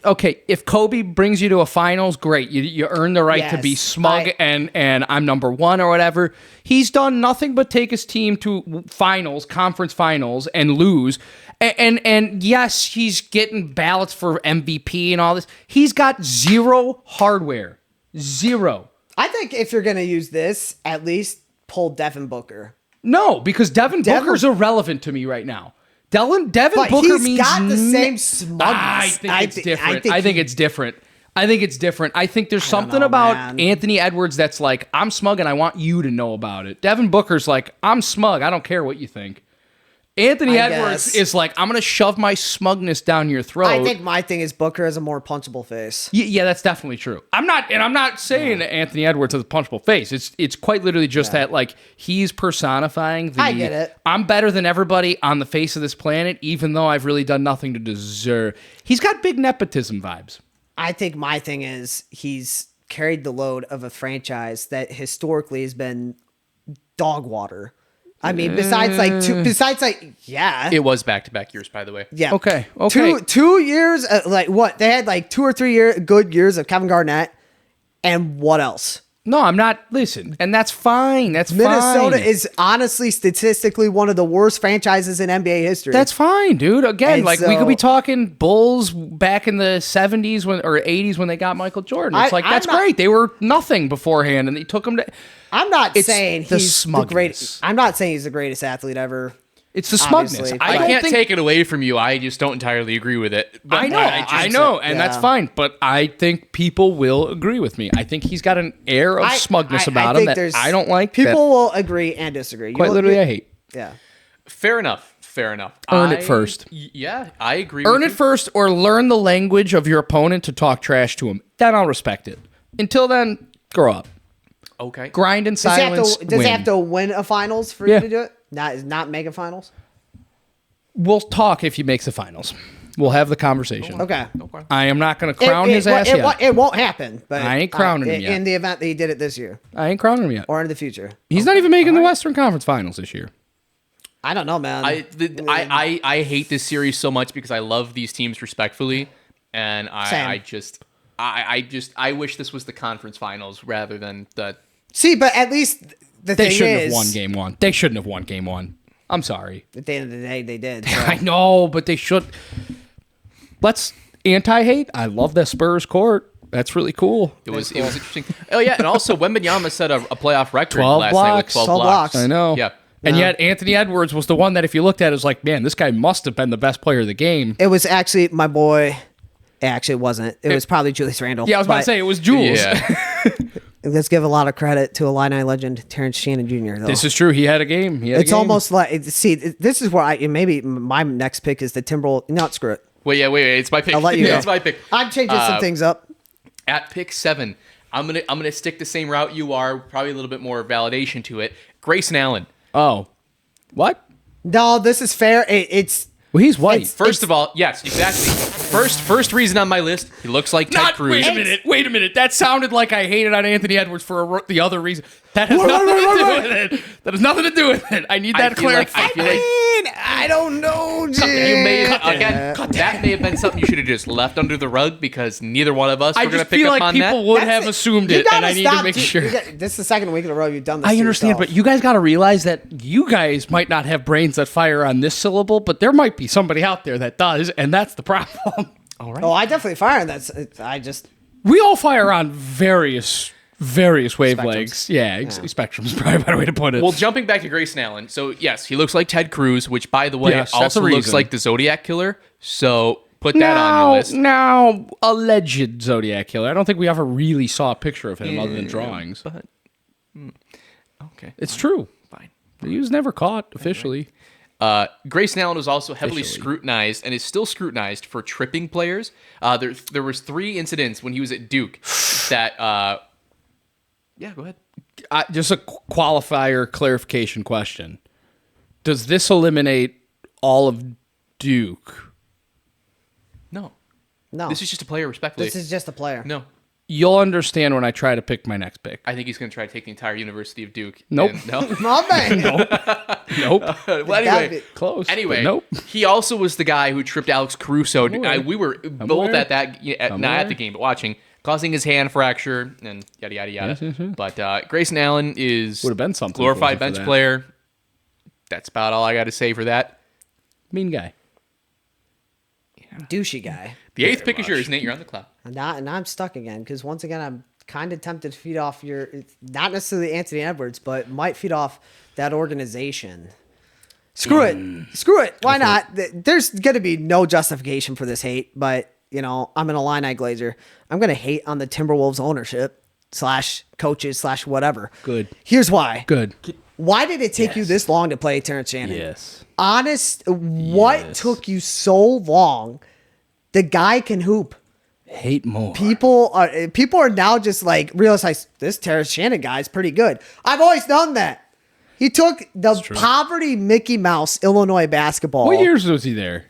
Okay, if Kobe brings you to a finals, great. You earn the right to be smug and I'm number one or whatever. He's done nothing but take his team to finals, conference finals, and lose. And yes, he's getting ballots for MVP and all this. He's got zero hardware. Zero. I think if you're gonna use this, at least pull Devin Booker. No, because Devin Booker's irrelevant to me right now. Devin But Booker he's means got the same smugness. I think it's different. I think it's different. I think there's something about Anthony Edwards that's like, I'm smug and I want you to know about it. Devin Booker's like, I'm smug. I don't care what you think. Anthony Edwards is like, I'm going to shove my smugness down your throat. I think my thing is Booker has a more punchable face. Yeah, that's definitely true. I'm not saying that Anthony Edwards has a punchable face. It's quite literally just that like he's personifying the I get it. I'm better than everybody on the face of this planet, even though I've really done nothing to deserve. He's got big nepotism vibes. I think my thing is he's carried the load of a franchise that historically has been dog water. I mean, It was back-to-back years, by the way. Yeah. Okay. 2 years, like what? They had like 2 or 3 good years of Kevin Garnett, and what else? No, I'm not. Listen, and that's fine. Minnesota fine. is honestly statistically one of the worst franchises in NBA history. That's fine, dude. Again, And like we could be talking Bulls back in the 70s or 80s when they got Michael Jordan. It's that's great. They were nothing beforehand, and they took them to. I'm not saying he's the greatest. I'm not saying he's the greatest athlete ever. It's the smugness. I can't take it away from you. I just don't entirely agree with it. But I know, and that's fine. But I think people will agree with me. I think he's got an air of smugness about him that I don't like. People will agree and disagree. Quite literally, I hate. Yeah. Fair enough. Earn it first. Yeah, I agree. Earn it first, or learn the language of your opponent to talk trash to him. Then I'll respect it. Until then, grow up. Okay. Grind in silence. Does he have to win a finals for you to do it? Not make a finals? We'll talk if he makes the finals. We'll have the conversation. Okay. I am not going to crown his ass yet. It won't happen. But I ain't crowning him yet. In the event that he did it this year. I ain't crowning him yet. Or in the future. He's not even making the Western Conference Finals this year. I don't know, man. I hate this series so much because I love these teams respectfully, and I wish this was the conference finals rather than the. See, but at least they shouldn't have won game one. They shouldn't have won game one. I'm sorry. At the end of the day, they did. So. I know, but they should. Let's anti-hate. I love that Spurs court. That's really cool. It was interesting. Oh yeah, and also Wembanyama set a playoff record 12 last blocks. night with 12 blocks. I know. Yeah. And yet Anthony Edwards was the one that if you looked at it, was like, man, this guy must have been the best player of the game. It was actually my boy. Actually, it wasn't. It was probably Julius Randle. Yeah, I was about to say it was Jules. Yeah. Let's give a lot of credit to Illini legend Terrence Shannon Jr. Though. This is true. He had a game. It's almost like this is where maybe my next pick is the Timberwolves. Not screw it. Wait. It's my pick. I'll let you go. It's my pick. I'm changing some things up. At pick 7, I'm gonna stick the same route you are. Probably a little bit more validation to it. Grayson Allen. Oh, what? No, this is fair. It's. Well, he's white. First of all, yes, exactly. First reason on my list, he looks like Ted Cruz. Wait a minute. That sounded like I hated on Anthony Edwards for the other reason. That has nothing to do with it. That has nothing to do with it. I need that clarified. I don't know, Jim. That may have been something you should have just left under the rug because neither one of us were going to pick up on that. I just feel like people would have assumed it, and I need to make sure. This is the second week in a row you've done this. I understand, but you guys got to realize that you guys might not have brains that fire on this syllable, but there might be somebody out there that does, and that's the problem. All right. Oh, I definitely fire on that. We all fire on various wavelengths. Yeah, spectrum's probably a better way to put it. Well, jumping back to Grayson Allen. So, yes, he looks like Ted Cruz, which, by the way, Yes, that's also a looks reason. like the Zodiac Killer. So, put that on your list. Now, alleged Zodiac Killer. I don't think we ever really saw a picture of him other than drawings. But, okay. It's true. Fine. He was never caught officially. Grayson Allen was also heavily scrutinized and is still scrutinized for tripping players. There was 3 incidents when he was at Duke that... yeah, go ahead. Just a qualifier clarification question. Does this eliminate all of Duke? No. No. This is just a player, respectfully. This is just a player. No. You'll understand when I try to pick my next pick. I think he's going to try to take the entire University of Duke. Nope. And- no? My man. Nope. Well, anyway. Close. Anyway, but nope. he also was the guy who tripped Alex Caruso. We were both aware. at that, not at the game, but watching, causing his hand fracture and yada, yada, yada. Yes. But Grayson Allen is Would've been something if it glorified wasn't for bench that. player. That's about all I got to say for that. Mean guy. Douchey guy. The 8th pick is yours, Nate. You're on the clock. And I'm stuck again because once again I'm kind of tempted to feed off it's not necessarily Anthony Edwards, but might feed off that organization. Screw it. Why not? There's gonna be no justification for this hate, but I'm an Illini Glazer. I'm gonna hate on the Timberwolves ownership / coaches / whatever. Good. Here's why. Good. Why did it take you this long to play Terrence Shannon? Yes. What took you so long? The guy can hoop. Hate more. People are now just like realize this Terrence Shannon guy is pretty good. I've always done that. He took the poverty Mickey Mouse Illinois basketball. What years was he there?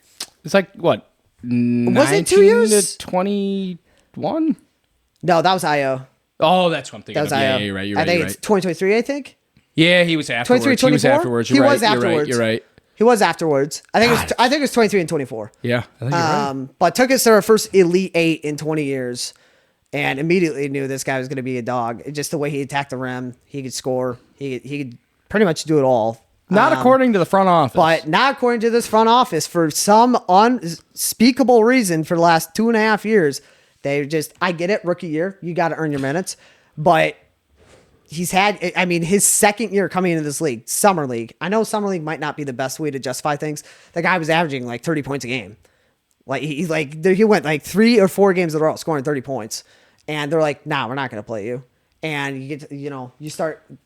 It's like what? Was it 2 years? To 21? No, that was IO. Oh, that's what I'm thinking. That was of. IO. Yeah, you're right. I think it's 2023. I think. Yeah, he was afterwards. 23, 24? He was afterwards. He You're was right. afterwards. You're right. He was afterwards. I think it was 23 and 24. Yeah, I think you're right. But took us to our first Elite 8 in 20 years, and immediately knew this guy was going to be a dog. Just the way he attacked the rim, he could score. He could pretty much do it all. Not according to the front office. But not according to this front office. For some unspeakable reason, for the last 2.5 years, I get it, rookie year, you got to earn your minutes. But he's had, his second year coming into this league, Summer League. I know Summer League might not be the best way to justify things. The guy was averaging like 30 points a game. Like he went like 3 or 4 games in a row scoring 30 points. And they're like, nah, we're not going to play you. And you get,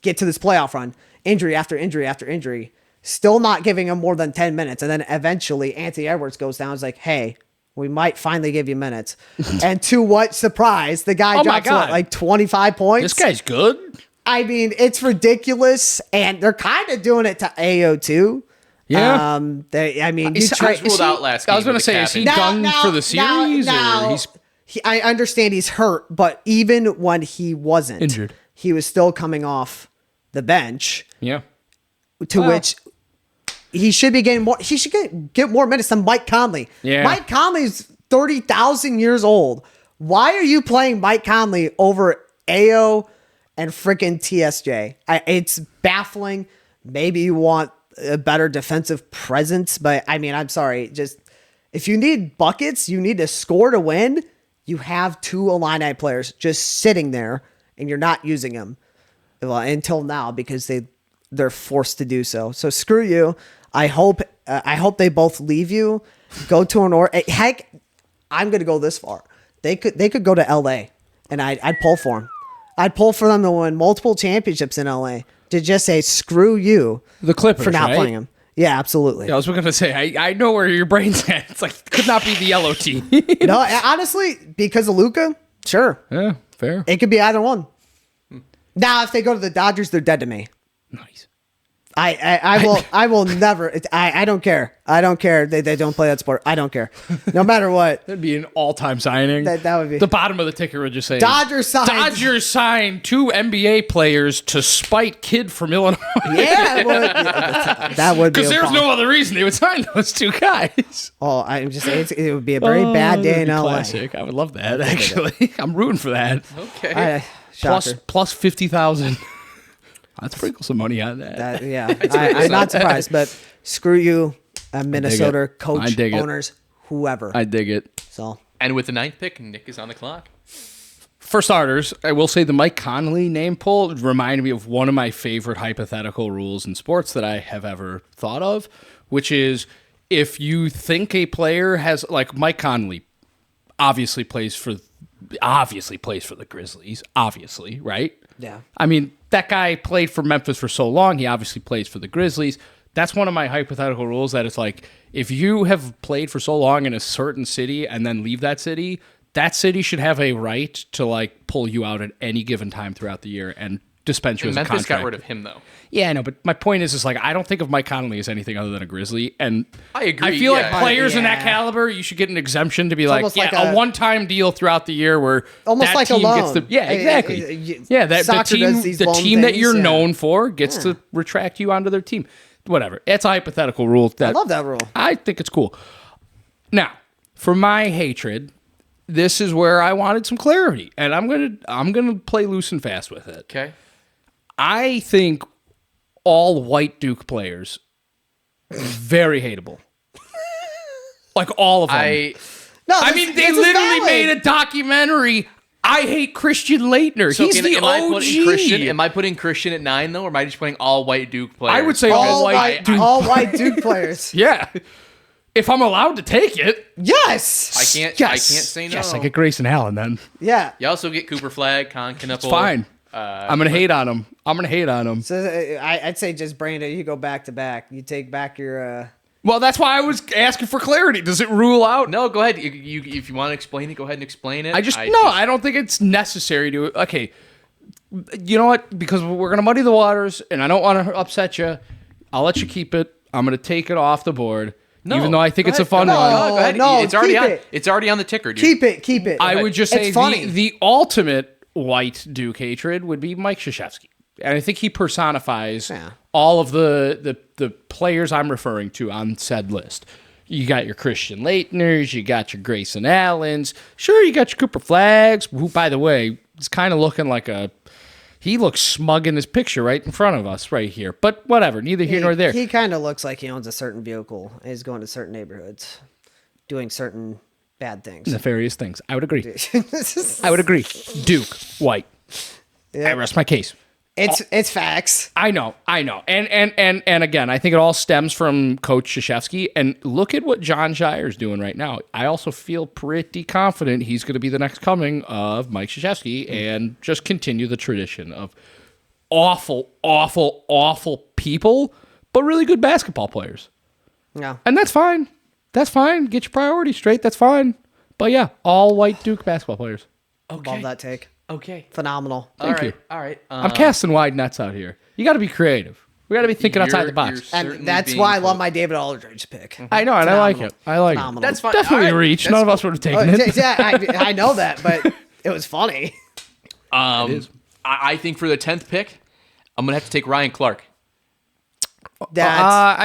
get to this playoff run, injury after injury after injury, still not giving him more than 10 minutes. And then eventually Anthony Edwards goes down. It's like, hey, we might finally give you minutes. And to what surprise, the guy drops like 25 points. This guy's good. It's ridiculous. And they're kind of doing it to AO too. Yeah. He's ruled out last game. I was going to say, is he done for the series? Or he's I understand he's hurt, but even when he wasn't injured, he was still coming off the bench. Yeah. Which he should be getting more. He should get more minutes than Mike Conley. Yeah. Mike Conley's 30,000 years old. Why are you playing Mike Conley over AO and freaking TSJ? It's baffling. Maybe you want a better defensive presence, but I'm sorry. Just if you need buckets, you need to score to win. You have 2 Illini players just sitting there, and you're not using them until now because they're forced to do so. So screw you. I hope they both leave you. Go to heck, I'm gonna go this far. They could go to LA, and I'd pull for them. I'd pull for them to win multiple championships in LA. To just say screw you, the Clippers, for not right? playing them. Yeah, absolutely. Yeah, I was going to say, I know where your brain's at. It's like, could not be the yellow team. No, honestly, because of Luka, sure. Yeah, fair. It could be either one. Now, if they go to the Dodgers, they're dead to me. Nice. I will never. I don't care. I don't care. They don't play that sport. I don't care. No matter what. That'd be an all-time signing. That would be. The bottom of the ticker would just say, Dodgers signed 2 NBA players to spite kid from Illinois. Yeah, that would be. Because there's no other reason they would sign those 2 guys. Oh, I'm just saying it would be a very bad day in LA. Classic. I would love that, actually. I'm rooting for that. Okay. Plus 50,000. I'd sprinkle some money on that. I'm not surprised, but screw you, Minnesota coach, owners, whoever. I dig it. So, and with the 9th pick, Nick is on the clock. for starters, I will say the Mike Conley name pull reminded me of one of my favorite hypothetical rules in sports that I have ever thought of, which is if you think a player has, like Mike Conley, obviously plays for the Grizzlies, obviously, right? Yeah. I mean, that guy played for Memphis for so long. He obviously plays for the Grizzlies. That's one of my hypothetical rules, that it's like, if you have played for so long in a certain city and then leave that city should have a right to like pull you out at any given time throughout the year and dispense you as a contract. Memphis got rid of him, though. Yeah, I know, but my point is like, I don't think of Mike Conley as anything other than a Grizzly, and I agree. I feel like players in that caliber, you should get an exemption to be like a one-time deal throughout the year where almost that like team a loan. gets the exactly. The team that you're known for gets to retract you onto their team. Whatever. It's a hypothetical rule. I love that rule. I think it's cool. Now, for my hatred, this is where I wanted some clarity, and I'm gonna play loose and fast with it. Okay. I think all white Duke players very hateable. Like all of them. I mean, they literally made a documentary. I hate Christian Leitner. So He's the OG. Am I putting Christian at 9 though, or am I just putting all white Duke players? I would say all white Duke players. Yeah. If I'm allowed to take it. Yes. I can't say no. Yes, I get Grayson Allen then. Yeah. You also get Cooper Flagg, Con Knuckle. It's fine. I'm going to hate on him. So I'd say just Brandon, you go back to back. You take back your... Well, that's why I was asking for clarity. Does it rule out? No, go ahead. You if you want to explain it, go ahead and explain it. I don't think it's necessary to. Okay, you know what? Because we're gonna muddy the waters, and I don't want to upset you. I'll let you keep it. I'm gonna take it off the board. No, even though I think it's a fun one. No, go ahead. No, it's already on. It's already on the ticker, dude. Keep it. I would just say funny. The ultimate white Duke hatred would be Mike Krzyzewski. And I think he personifies all of the players I'm referring to on said list. You got your Christian Leitners, you got your Grayson Allens, sure, you got your Cooper Flaggs, who, by the way, is kind of looking like he looks smug in this picture right in front of us right here. But whatever, neither here nor there. He kind of looks like he owns a certain vehicle and is going to certain neighborhoods, doing certain bad things. Nefarious things. I would agree. Duke, white. Yep. I rest my case. It's facts. I know. And again, I think it all stems from Coach Krzyzewski. And look at what John Shire's doing right now. I also feel pretty confident he's going to be the next coming of Mike Krzyzewski and just continue the tradition of awful, awful, awful people, but really good basketball players. Yeah. And that's fine. That's fine. Get your priorities straight. That's fine. But yeah, all white Duke basketball players. Okay. Love that take. Okay. Phenomenal. Thank you. All right. I'm casting wide nets out here. You got to be creative. We got to be thinking outside the box. And that's why I love my David Aldridge pick. Mm-hmm. I know, and I like it. Phenomenal. That's fine. Definitely a reach. None of us would have taken it. Yeah, I know that, but it was funny. I think for the 10th pick, I'm going to have to take Ryan Clark. Yeah,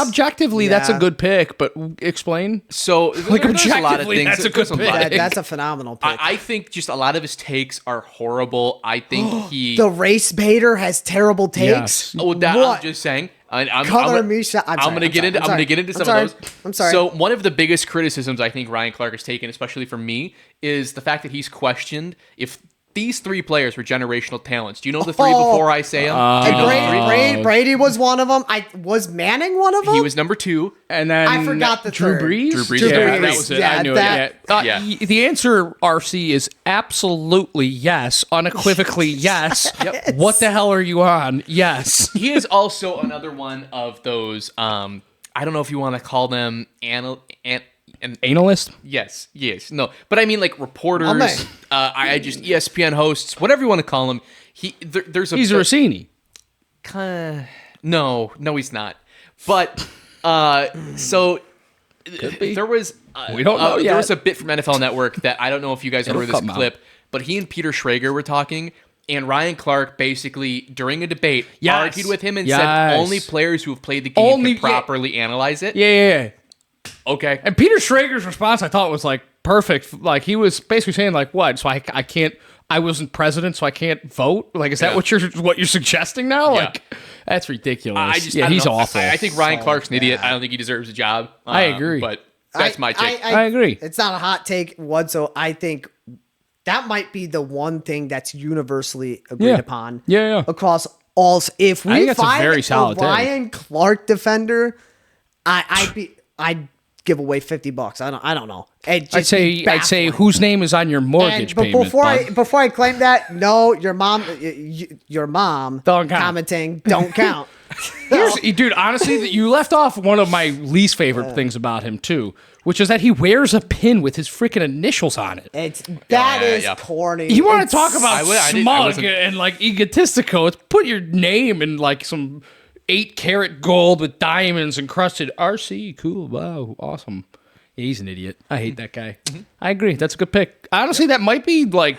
objectively, that's a good pick, but explain. So, like, objectively, that's a good pick. That's a phenomenal pick. I think just a lot of his takes are horrible. I think the race baiter has terrible takes. Yes. I'm just saying. I'm going to get into some of those. I'm sorry. So one of the biggest criticisms I think Ryan Clark has taken, especially from me, is the fact that he's questioned if these three players were generational talents. Do you know the three before I say them? Brady was one of them. Was Manning one of them? He was number 2. And then I forgot the Drew third. Brees? Drew Brees. Yeah, that was it. I knew it. The answer, RC, is absolutely yes. Unequivocally yes. Yep. What the hell are you on? Yes. He is also another one of those, I don't know if you want to call them analyst? Yes. No, but I mean like reporters. I just ESPN hosts, whatever you want to call him. He's Rossini. No, he's not. But so there was we don't know yet. There was a bit from NFL Network that I don't know if you guys remember this clip, but he and Peter Schrager were talking. And Ryan Clark basically, during a debate, argued with him and said only players who have played the game can properly analyze it. Yeah. Okay. And Peter Schrager's response, I thought, was like perfect. Like he was basically saying, like, what? So I can't. I wasn't president, so I can't vote. Like, is that what you're suggesting now? Yeah. Like, that's ridiculous. He's awful. I think Ryan Clark's an idiot. I don't think he deserves a job. I agree, but that's my take. I agree. It's not a hot take whatsoever. I think that might be the one thing that's universally agreed upon. Yeah. Across all. If I think we that's a find very solid thing. Ryan Clark defender, I'd give away $50. I don't know. I'd say whose name is on your mortgage payment. Before I claim that, no, your mom Don't count. commenting don't count. Dude, honestly, you left off one of my least favorite things about him too, which is that he wears a pin with his freaking initials on it. That is corny. You want to talk about I smug and like egotistical? It's put your name in like some 8-karat gold with diamonds encrusted. RC, cool, wow, awesome. Yeah, he's an idiot. I hate that guy. I agree. That's a good pick. Honestly, that might be like.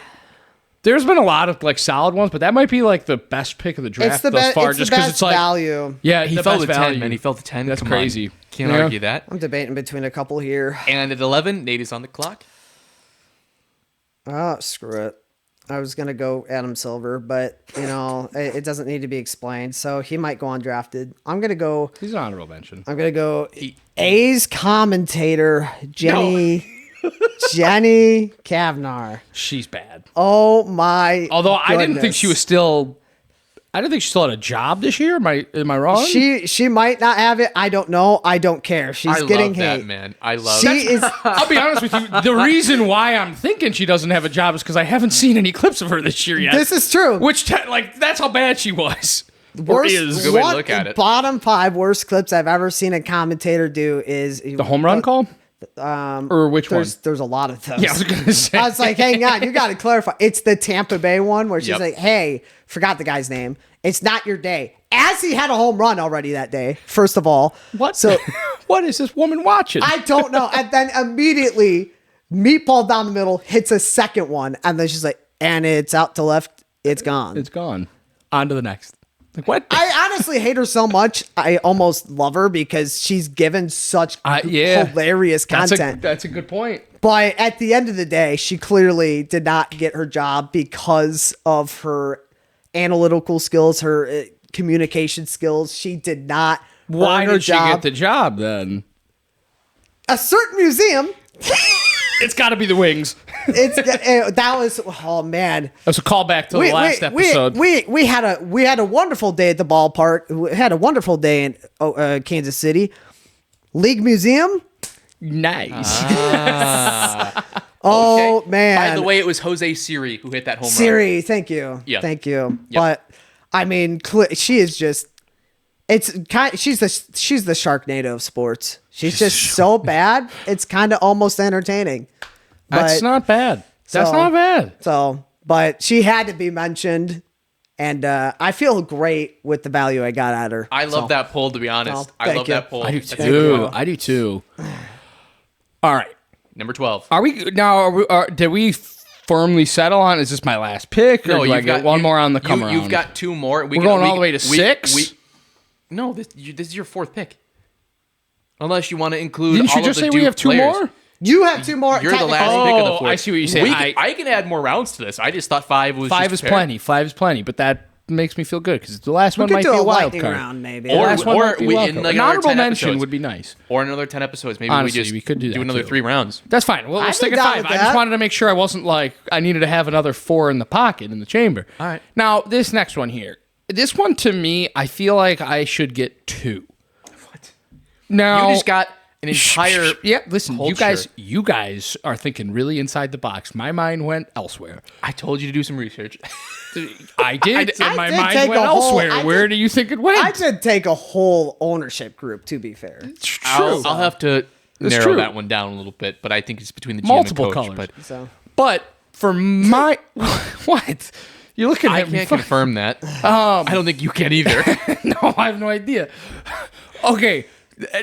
There's been a lot of like solid ones, but that might be like the best pick of the draft thus far. Just because it's like value. Yeah, he fell to 10, man. He fell to 10. That's Come crazy. on. Can't argue that. I'm debating between a couple here. And at 11, Nate is on the clock. Oh, screw it. I was going to go Adam Silver, but, it doesn't need to be explained. So he might go undrafted. I'm going to go... He's an honorable mention. I'm going to go A's commentator, Jenny Kavnar. She's bad. Oh, my Although goodness. I didn't think she still had a job this year. Am I wrong? She might not have it. I don't know. I don't care. She's getting hate. That, man. I love she is. I'll be honest with you. The reason why I'm thinking she doesn't have a job is because I haven't seen any clips of her this year yet. This is true. Which, that's how bad she was. Worst, is. Good way to look at it. Bottom 5 worst clips I've ever seen a commentator do is The home run call? Or which one? There's a lot of those. Yeah, I was going to say. I was like, hang on, you got to clarify. It's the Tampa Bay one where she's like, hey, forgot the guy's name. It's not your day. As he had a home run already that day, first of all. What? So what is this woman watching? I don't know. And then immediately, meatball down the middle hits a second one. And then she's like, and it's out to left. It's gone. It's gone. On to the next. Like, what? I honestly hate her so much. I almost love her because she's given such hilarious content. That's a good point. But at the end of the day, she clearly did not get her job because of her analytical skills, her communication skills. She did not. Why her did she job. get the job then? A certain museum. It's got to be the Wings. That was, oh man. That's a callback to the last episode. We had a wonderful day at the ballpark. We had a wonderful day in Kansas City. League Museum. Nice. Oh okay. man. By the way, it was Jose Siri who hit that home run. Siri, thank you. Yeah. Thank you. Yep. But I mean, she is just. She's the Sharknado of sports. She's just so bad. It's kind of almost entertaining. That's not bad. That's not bad. So, but she had to be mentioned, and I feel great with the value I got at her. I love that poll, to be honest. I love that poll. I do That's too. I do too. All right. Number 12. Are we now? Did we firmly settle on? Is this my last pick, or do I get one more on the come around? You've got 2 more. We're going all the way to 6. No, this is your 4th pick. Unless you want to include. Didn't you just say we have 2 more? You have 2 more. You're the last pick of the 4th. I see what you're saying. I can add more rounds to this. I just thought 5 was 5 is plenty. 5 is plenty, but that makes me feel good because the last one might be a wild card. Round, maybe. An honorable mention episodes. would be nice. Or another 10 episodes. Maybe Honestly, we could do that another too. 3 rounds. That's fine. Well, let's stick at 5. I just wanted to make sure I wasn't like I needed to have another 4 in the pocket in the chamber. All right. Now this next one here. This one to me, I feel like I should get 2. What? Now You just got an entire. Yeah, listen, culture. you guys are thinking really inside the box. My mind went elsewhere. I told you to do some research. I did, and my did mind take went a whole- elsewhere. Where do you think it went? I did take a whole ownership group, to be fair. It's true. I'll have to narrow true. that one down a little bit, but I think it's between the GM Multiple and coach. colors. But But for my what? You're looking at I me. can't confirm that. I don't think you can either. No, I have no idea. Okay,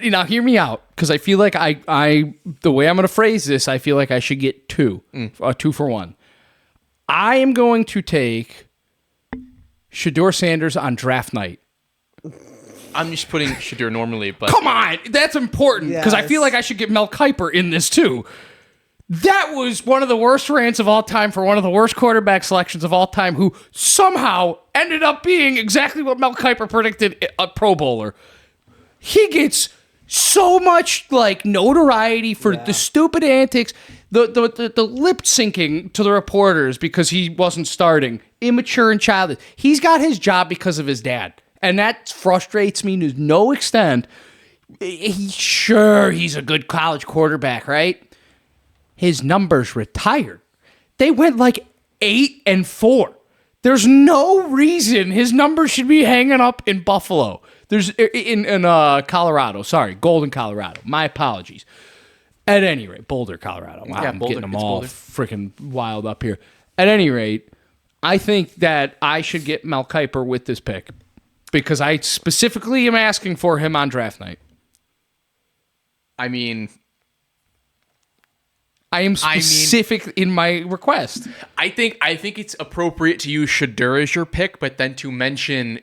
now hear me out, because I feel like I the way I'm going to phrase this, I feel like I should get 2, 2 for 1. I am going to take Shedeur Sanders on draft night. I'm just putting Shedeur normally, but Come on, that's important, because I feel Yes. like I should get Mel Kiper in this too. That was one of the worst rants of all time for one of the worst quarterback selections of all time, who somehow ended up being exactly what Mel Kiper predicted, a Pro Bowler. He gets so much like notoriety for the stupid antics. The lip syncing to the reporters because he wasn't starting, immature and childish. He's got his job because of his dad, and that frustrates me to no extent. He's a good college quarterback, right? His numbers retired. They went like 8-4. There's no reason his numbers should be hanging up in Buffalo. There's in Colorado. Sorry, Golden, Colorado. My apologies. At any rate, Boulder, Colorado. Wow, I'm getting them all freaking wild up here. At any rate, I think that I should get Mel Kiper with this pick because I specifically am asking for him on draft night. I am specific in my request. I think it's appropriate to use Shedeur as your pick, but then to mention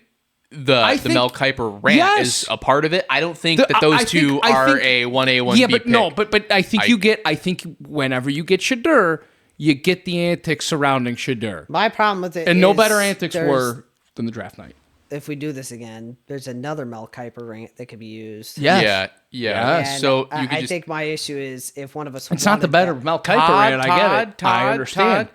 the Mel Kiper rant is a part of it. I don't think that those two are a 1A, 1B yeah, but pick. No, but I think I think whenever you get Shedeur, you get the antics surrounding Shedeur. My problem with it and no better antics were than the draft night. If we do this again, there's another Mel Kiper rant that could be used. Yes. Yeah. And so I think my issue is if one of us it's not the better Mel Kiper rant. I get it. I understand.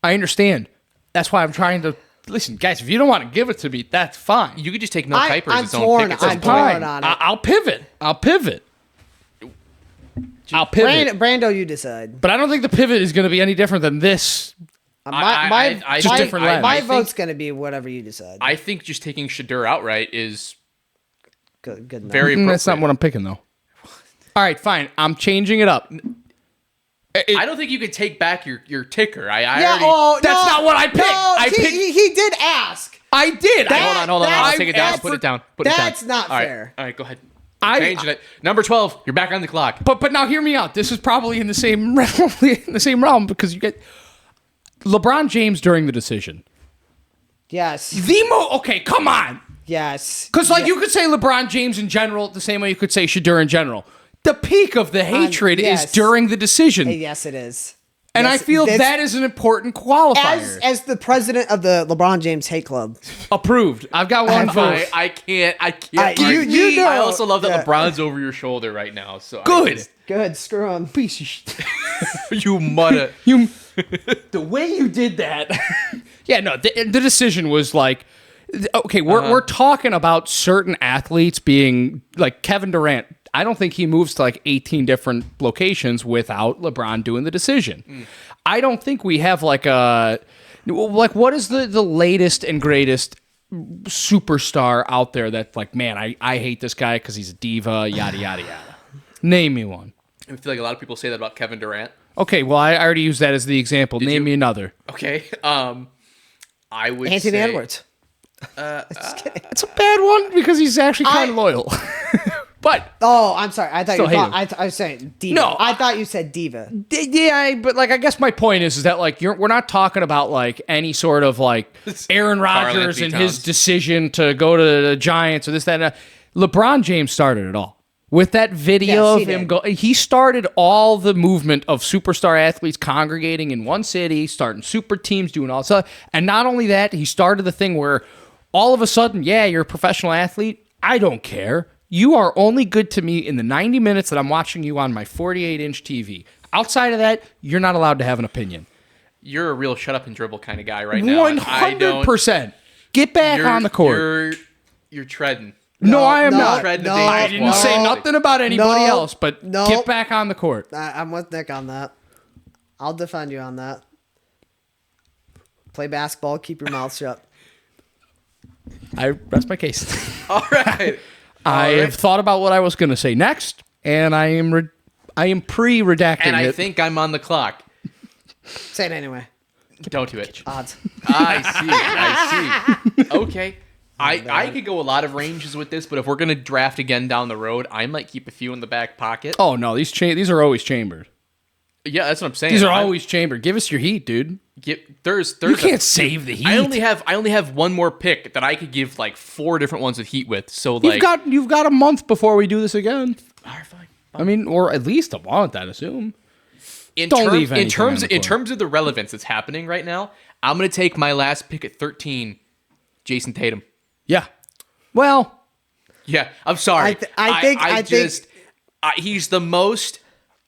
I understand. That's why I'm trying to listen, guys. If you don't want to give it to me, that's fine. You could just take Mel Kiper as his own pick. I'm torn on it. I'll pivot. Brando, you decide. But I don't think the pivot is going to be any different than this. My vote's going to be whatever you decide. I think just taking Shedeur outright is good enough. Very appropriate. That's not what I'm picking, though. All right, fine. I'm changing it up. I don't think you could take back your ticker. That's not what I picked. He did ask. I did. Hold on. I'll take it down. Put it down. That's not fair. All right, go ahead. Changing it. Number 12. You're back on the clock. But now hear me out. This is probably in the same realm because you get LeBron James during the decision. Yes. Okay, come on. Yes. Because you could say LeBron James in general the same way you could say Shedeur in general. The peak of the hatred is during the decision. Yes, it is. And I feel that is an important qualifier. As the president of the LeBron James hate club. Approved. I've got one vote. I can't. You know. I also love that LeBron's over your shoulder right now. So Good. Screw him. Piece of shit. You mudda. The way you did that. Yeah, no, the decision was like, okay, we're talking about certain athletes being like Kevin Durant. I don't think he moves to like 18 different locations without LeBron doing the decision. I don't think we have what is the latest and greatest superstar out there that's like, man, I hate this guy because he's a diva, yada, yada, yada. Name me one. I feel like a lot of people say that about Kevin Durant. Okay, well, I already used that as the example. Name me another. Okay, I would Anthony say... Edwards. It's a bad one because he's actually kind of loyal. But I'm sorry. I thought I was saying diva. No, I thought you said diva. Yeah, but I guess my point is that we're not talking about any sort of Aaron Rodgers and his decision to go to the Giants or this, that, and that. LeBron James started it all. With that video of him he started all the movement of superstar athletes congregating in one city, starting super teams, doing all stuff. And not only that, he started the thing where all of a sudden, you're a professional athlete. I don't care. You are only good to me in the 90 minutes that I'm watching you on my 48-inch TV. Outside of that, you're not allowed to have an opinion. You're a real shut up and dribble kind of guy right now. 100%. Get back on the court. You're treading. No, I am not. I didn't say nothing about anybody else, but get back on the court. I'm with Nick on that. I'll defend you on that. Play basketball, keep your mouth shut. I rest my case. All right. I have thought about what I was going to say next, and I am pre-redacting and I it. think I'm on the clock. Say it anyway. Don't do it. Odds. I see. Okay. I could go a lot of ranges with this, but if we're going to draft again down the road, I might keep a few in the back pocket. Oh, no. These are always chambered. Yeah, that's what I'm saying. These are always chambered. Give us your heat, dude. You can't save the heat. I only have one more pick that I could give 4 different ones with heat with. So you've got a month before we do this again. All right, fine. I mean, or at least a month, I'd assume. In terms of the relevance that's happening right now, I'm going to take my last pick at 13, Jason Tatum. Yeah. Well. Yeah, I'm sorry. I think he's the most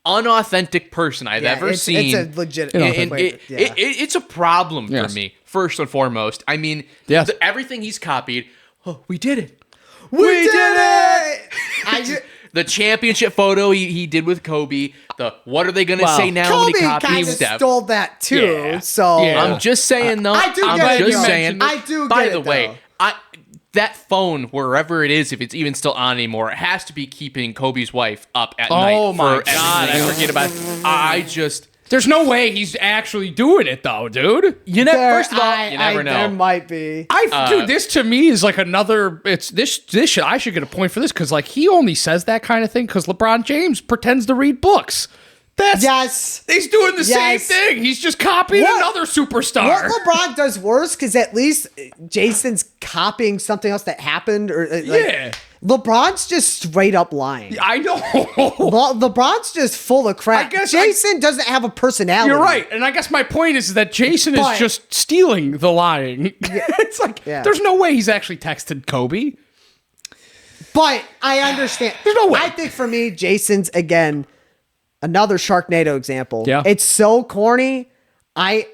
unauthentic person I've ever seen. It's a legit. It's a problem for me, first and foremost. I mean, everything he's copied. Oh, we did it. We did it. The championship photo he did with Kobe. What are they going to say now when he copies Kobe Steph? stole that too. So I'm just saying though. I do get it. I do get By it, the way, that phone, wherever it is, if it's even still on anymore, it has to be keeping Kobe's wife up at night. Oh my God, I forget about it. There's no way he's actually doing it though, dude. First of all, you never know. There might be. Dude, this to me is like another. It's this. I should get a point for this because like he only says that kind of thing because LeBron James pretends to read books. He's doing the same thing. He's just copying another superstar. What LeBron does worse, because at least Jason's copying something else that happened. LeBron's just straight up lying. I know. LeBron's just full of crap. Jason doesn't have a personality. You're right. And I guess my point is that Jason is just stealing the lying. It's like, there's no way he's actually texted Kobe. But I understand. There's no way. I think for me, Jason's, again, another Sharknado example. Yeah. It's so corny. I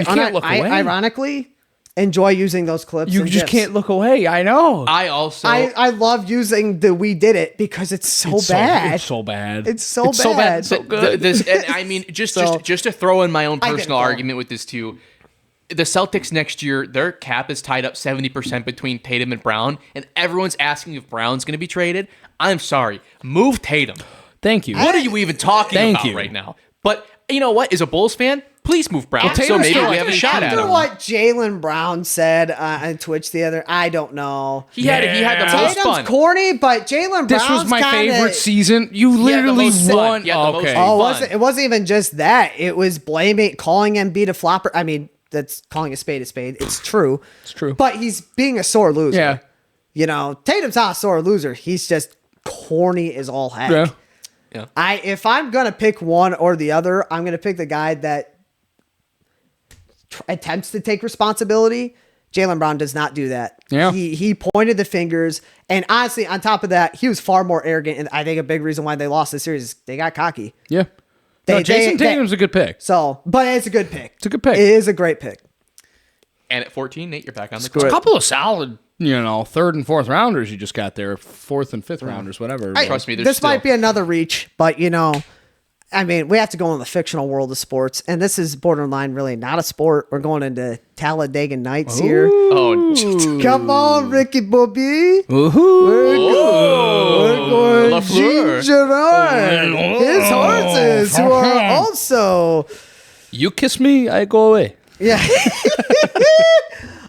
can't look away. Ironically enjoy using those clips. You just can't look away. I know. I love using the "we did it" because it's so bad. It's so bad. It's so bad. So good. And I mean, just to throw in my own personal argument with this too. The Celtics next year, their cap is tied up 70% between Tatum and Brown, and everyone's asking if Brown's going to be traded. I'm sorry, move Tatum. Thank you. What are you even talking about right now? But you know what? As a Bulls fan, please move Brown. So maybe we have a shot at him. After what Jaylen Brown said on Twitch the other, I don't know. He had the most Tatum's fun. corny, but Jaylen Brown's This was my favorite season. You literally won. It wasn't even just that. It was calling Embiid a flopper. I mean, that's calling a spade a spade. It's true. It's true. But he's being a sore loser. Yeah. You know, Tatum's not a sore loser. He's just corny as all heck. Yeah. Yeah. If I'm gonna pick one or the other, I'm gonna pick the guy that attempts to take responsibility. Jaylen Brown does not do that. Yeah. He pointed the fingers, and honestly, on top of that, he was far more arrogant. And I think a big reason why they lost the series is they got cocky. Yeah. Jason Tatum's a good pick. But it's a good pick. It's a good pick. It is a great pick. And at 14, Nate, you're back on the court. court. A couple of solid, third and fourth rounders you just got there. Fourth and fifth rounders, whatever. Trust me, this might be another reach, but I mean, we have to go in the fictional world of sports, and this is borderline really not a sport. We're going into Talladega Nights here. Oh, come on, Ricky Bobby. Ooh. We're going Gene Gerard. His horses, who are also... You kiss me, I go away. Yeah.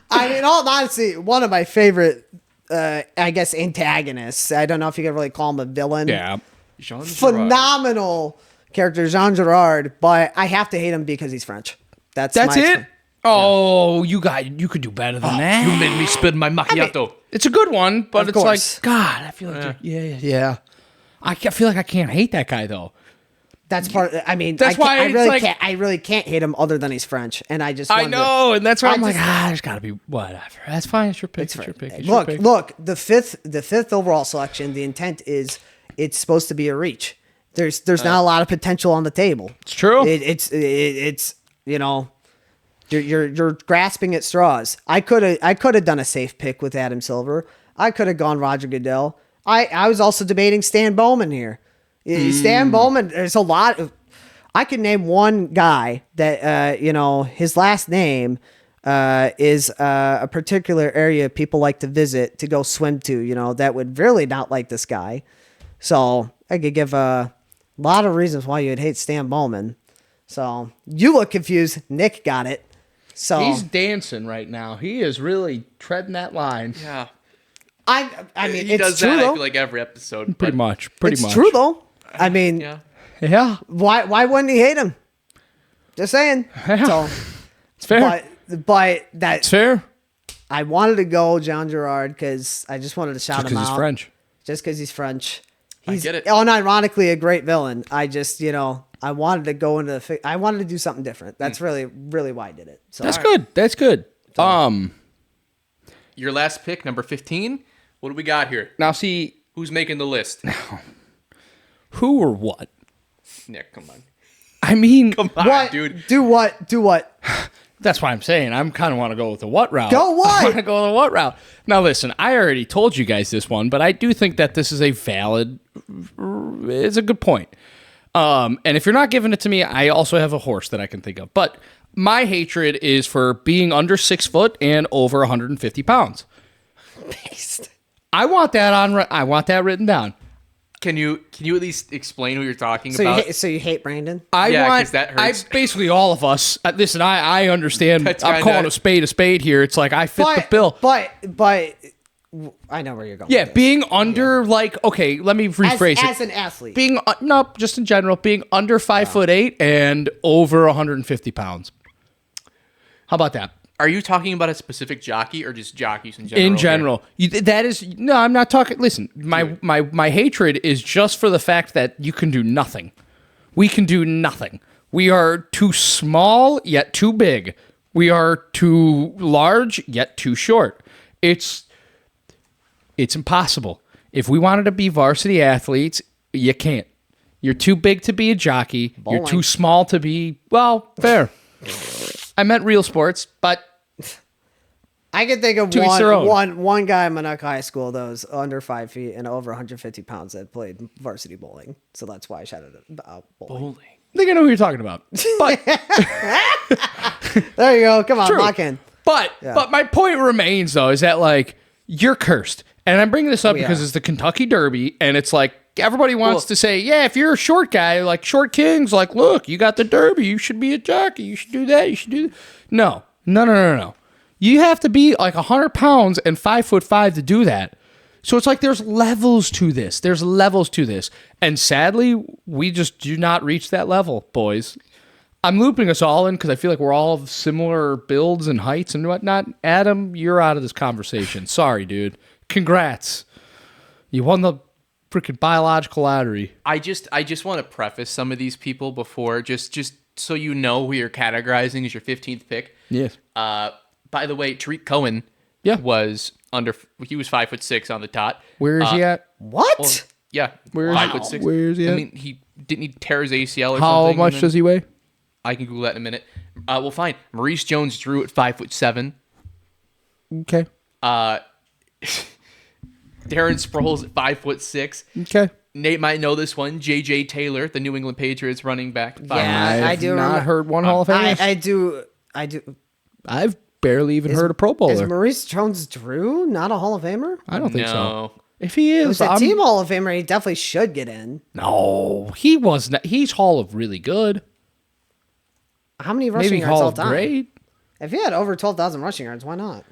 I mean, all honesty, one of my favorite, I guess, antagonists. I don't know if you could really call him a villain. Yeah. Phenomenal character, Jean Girard, but I have to hate him because he's French. That's it? Oh, you could do better than that. You made me spin my macchiato. It's a good one, but Of it's course. like, God, I feel like, yeah. I feel like I can't hate that guy, though. That's part. I mean, that's why I really can't hate him other than he's French, and I just. I know, and that's why I'm like, there's got to be whatever. That's fine. It's your pick. It's your pick. Look. The fifth overall selection. The intent is it's supposed to be a reach. There's not a lot of potential on the table. It's true. It's you're grasping at straws. I could have done a safe pick with Adam Silver. I could have gone Roger Goodell. I was also debating Stan Bowman here. Stan Bowman, there's a lot of... I can name one guy that, his last name is a particular area people like to visit to go swim to, that would really not like this guy. So I could give a lot of reasons why you'd hate Stan Bowman. So you look confused. Nick got it. So he's dancing right now. He is really treading that line. Yeah. I mean, he does true, that, though. I feel like every episode. Pretty much. It's true, though. I mean, yeah. Why wouldn't he hate him? Just saying. Yeah. So, it's fair. But that's fair. I wanted to go Jean Girard because I just wanted to shout him out. Just because he's French. Just because he's French. I get it. Unironically a great villain. I just, I wanted to go into I wanted to do something different. That's really, really why I did it. So That's good. That's good. So, your last pick, number 15. What do we got here? Now, see, who's making the list? Who or what? Nick, come on. I mean, Come on, What? dude. Do what? Do what? that's why I'm saying I kind of want to go with the what route. Go what? I want to go the what route. Now, listen, I already told you guys this one, but I do think that this is it's a good point. And if you're not giving it to me, I also have a horse that I can think of. But my hatred is for being under 6 foot and over 150 pounds. I want that written down. Can you at least explain who you're talking So about? so you hate Brandon? Yeah, 'cause that hurts. Basically all of us. Listen, I understand. That's I'm calling a spade here. It's like I fit the bill. But I know where you're going. Yeah, with this. being under okay, let me rephrase it. As an athlete. Being no, just in general, being under 5'8" and over 150 pounds. How about that? Are you talking about a specific jockey or just jockeys in general? In general, that is no. I'm not talking. Listen, my hatred is just for the fact that you can do nothing. We can do nothing. We are too small yet too big. We are too large yet too short. It's impossible. If we wanted to be varsity athletes, you can't. You're too big to be a jockey. Bowling. You're too small to be fair. I meant real sports, but. I can think of To each their own. one guy in Minocqua High School that was under 5 feet and over 150 pounds that played varsity bowling. So that's why I shouted out bowling. I think I know who you're talking about. But There you go. Come on, true. lock in. But my point remains though is that like you're cursed. And I'm bringing this up because it's the Kentucky Derby and it's like everybody wants to say, yeah, if you're a short guy, like short kings, like look, you got the Derby, you should be a jockey, you should do that, you should do that. No. You have to be like 100 pounds and 5'5" to do that. So it's like there's levels to this. And sadly, we just do not reach that level, boys. I'm looping us all in because I feel like we're all of similar builds and heights and whatnot. Adam, you're out of this conversation. Sorry, dude. Congrats. You won the freaking biological lottery. I just want to preface some of these people before, just so you know who you're categorizing as your 15th pick. Yes. By the way, Tarik Cohen was 5'6" on the dot. Where is he at? What? Well, yeah, Where is 5'6". Where is he at? I mean, didn't he tear his ACL or How something? much does he weigh? I can Google that in a minute. Well, fine. Maurice Jones-Drew at 5'7". Okay. Darren Sproles at 5'6". Okay. Nate might know this one. J.J. Taylor, the New England Patriots running back. Yeah, I do not remember- heard one Hall of Famers. I do. I've barely even heard a Pro Is Bowler. Maurice Jones-Drew not a Hall of Famer? I don't think so. No. If he If is, he's a team Hall of Famer, he definitely should get in. no, he was not. He's Hall of really good. How many rushing Maybe yards Hall all of time? great. If he had over 12,000 rushing yards, why not?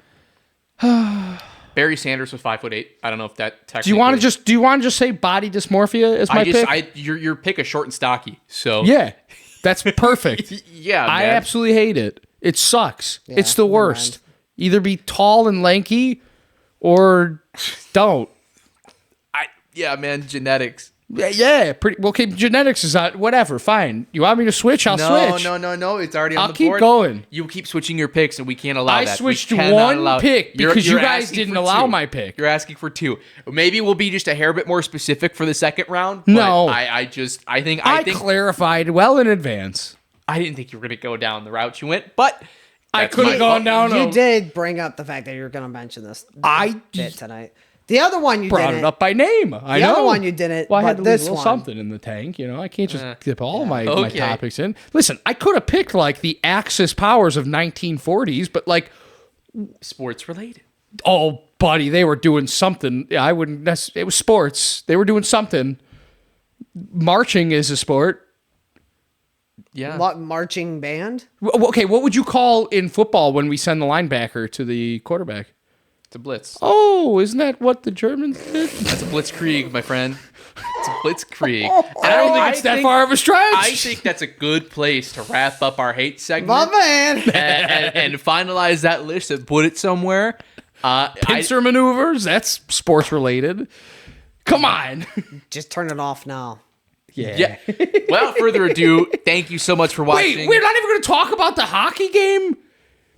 Barry Sanders was 5'8". I don't know if that technically. Do you want to just say body dysmorphia as my pick? Your pick is short and stocky. So Yeah, that's perfect. yeah, I man. absolutely hate it. It sucks. Yeah, It's the never worst. mind. Either be tall and lanky, or don't. Yeah, man, genetics. Yeah, pretty well. Okay, genetics is not whatever. Fine. You want me to switch? I'll switch. No. It's already on I'll the keep board. going. You keep switching your picks, and we can't allow I that. switched We cannot one allow- pick because you guys asking didn't for allow two. my pick. You're asking for 2. Maybe we'll be just a hair bit more specific for the second round. But No. I think I clarified well in advance. I didn't think you were going to go down the route you went, but I that's could have my- gone down. You did bring up the fact that you were going to mention this bit tonight. The other one you brought didn't. it up by name. I The know. other one you didn't, Well, I had but to leave this a little one. something in the tank. You know, I can't just dip all my Okay. topics in. Listen, I could have picked like the Axis powers of 1940s, but like, sports related. oh, buddy, they were doing something. I wouldn't. It was sports. They were doing something. Marching is a sport. Yeah. Marching band? Okay, what would you call in football when we send the linebacker to the quarterback? It's a blitz. Oh, isn't that what the Germans did? That's a blitzkrieg, my friend. It's a blitzkrieg. I don't think it's that far of a stretch. I think that's a good place to wrap up our hate segment My man! and finalize that list and put it somewhere. Pincer maneuvers, that's sports related. Come on. Just turn it off now. Yeah. Without further ado, thank you so much for watching. Wait, we're not even going to talk about the hockey game?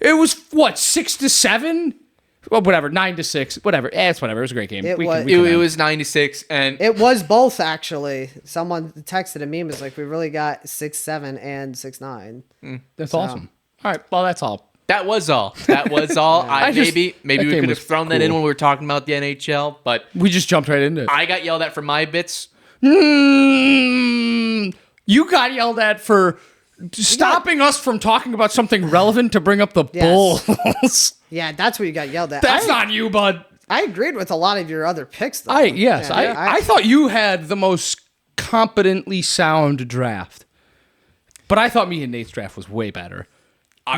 It was, what, 6-7? Well, whatever, 9-6, whatever. It's whatever. It was a great game. It was- It was 9-6, and It was both, actually. Someone texted a meme. It's like, we really got 6-7 and 6-9. That's awesome. All right, well, that's all. that was all. That was all. Maybe that we game could was have thrown that in when we were talking about the NHL, but We just jumped right into it. I got yelled at for my bits. You got yelled at for stopping us from talking about something relevant to bring up the Yes. Bulls. Yeah, that's what you got yelled at. That's not you, bud. I agreed with a lot of your other picks, though. I thought you had the most competently sound draft. But I thought me and Nate's draft was way better.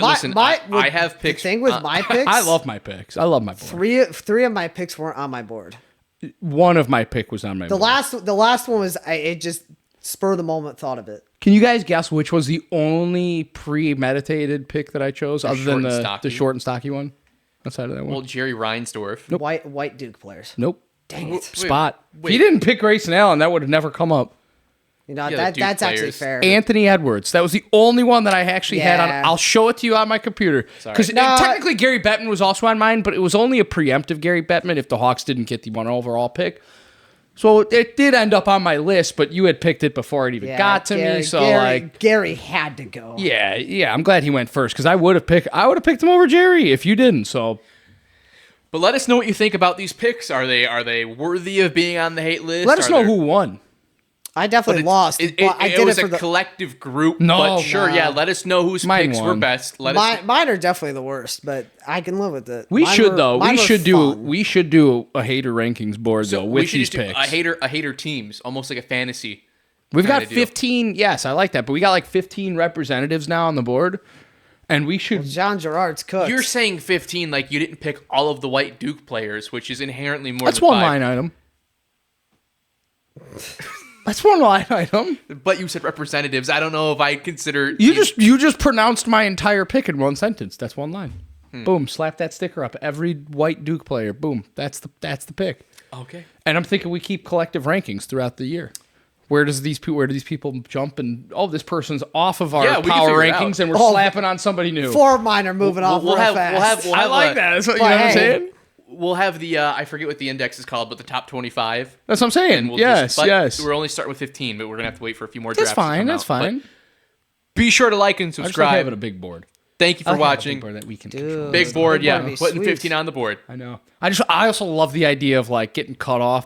Listen, I have picks. The thing with my picks, I love my picks. I love my board. three of my picks weren't on my board. One of my pick was on my board. The last one was it just spur of the moment thought of it. Can you guys guess which was the only premeditated pick that I chose other than short and the stocky. short and stocky one? Outside of that one? Well, Jerry Reinsdorf. White Duke players. Nope. Dang it. Spot. If you didn't pick Grayson Allen, that would have never come up. You know, Yeah, the Duke that's actually players. fair. Anthony Edwards. That was the only one that I actually had on. Yeah. I'll show it to you on my computer. Because technically Gary Bettman was also on mine, but it was only a preemptive Gary Bettman if the Hawks didn't get the 1 overall pick. So it did end up on my list, but you had picked it before it even got to me. So Gary had to go. yeah, I'm glad he went first because I would have picked him over Jerry if you didn't. So, But let us know what you think about these picks. Are they worthy of being on the hate list? let us know who won. I definitely lost. It I did was it a for collective group. No, but sure, no. yeah. Let us know whose Mine picks were won. best. Let us. Mine are definitely the worst, but I can live with it. We Mine should were- though. mine We were should fun. do a hater rankings board though We with should these just do picks. a hater teams, almost like a fantasy. We've got kinda deal. 15. Yes, I like that. But we got like 15 representatives now on the board, and we should. John Gerard's cooked. You're saying 15 like you didn't pick all of the white Duke players, which is inherently more That's than one 5. line item. That's one line item. But you said representatives. I don't know if I consider You just pronounced my entire pick in one sentence. That's one line. Boom. Slap that sticker up. Every white Duke player. Boom. That's the pick. Okay. And I'm thinking we keep collective rankings throughout the year. Where do these people jump and this person's off of our Yeah, we can power figure it rankings out. and we're slapping on somebody new. 4 of mine are moving off we'll real have- fast. we'll have I like a- that. That's what, you But know what I'm hey, saying? We'll have the I forget what the index is called, but the top 25. That's what I'm saying. We'll Yes. We're only starting with 15, but we're gonna have to wait for a few more That's drafts. to fine. come That's out. But fine. be sure to like and I just like subscribe. having a big board. Thank you for watching. Big board that we can Dude. control. Big board, Big yeah. board would be Putting sweet. 15 on the board. I know. I also love the idea of like getting cut off